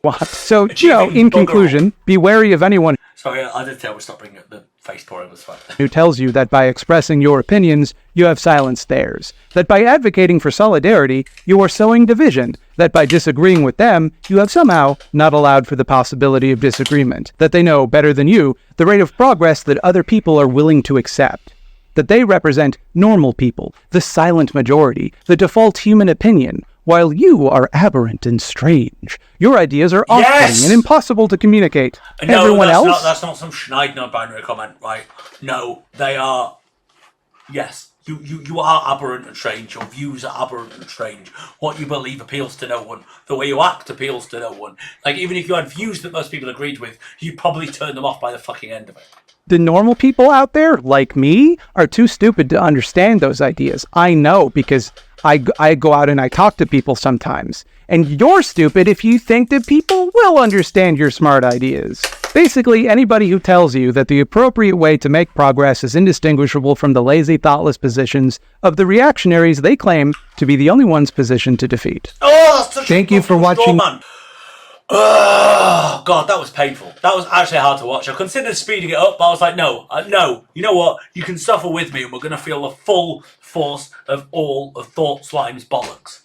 What? So, in conclusion, be wary of anyone. Sorry, I did tell we stop bringing up the face pouring was fine. Who tells you that by expressing your opinions, you have silenced theirs. That by advocating for solidarity, you are sowing division. That by disagreeing with them, you have somehow not allowed for the possibility of disagreement. That they know better than you the rate of progress that other people are willing to accept. That they represent normal people, the silent majority, the default human opinion, while you are aberrant and strange. Your ideas are off-putting and impossible to communicate. No, everyone else? That's not some schneid non-binary comment, right? No, they are... Yes, you are aberrant and strange. Your views are aberrant and strange. What you believe appeals to no one. The way you act appeals to no one. Like, even if you had views that most people agreed with, you'd probably turn them off by the fucking end of it. The normal people out there, like me, are too stupid to understand those ideas. I know, because I go out and I talk to people sometimes. And you're stupid if you think that people will understand your smart ideas. Basically, anybody who tells you that the appropriate way to make progress is indistinguishable from the lazy, thoughtless positions of the reactionaries they claim to be the only ones positioned to defeat. Oh, that's such Thank you for watching. Oh, God, that was painful. That was actually hard to watch. I considered speeding it up, but I was like, no. You know what? You can suffer with me, and we're going to feel the full force of all of Thoughtslime bollocks.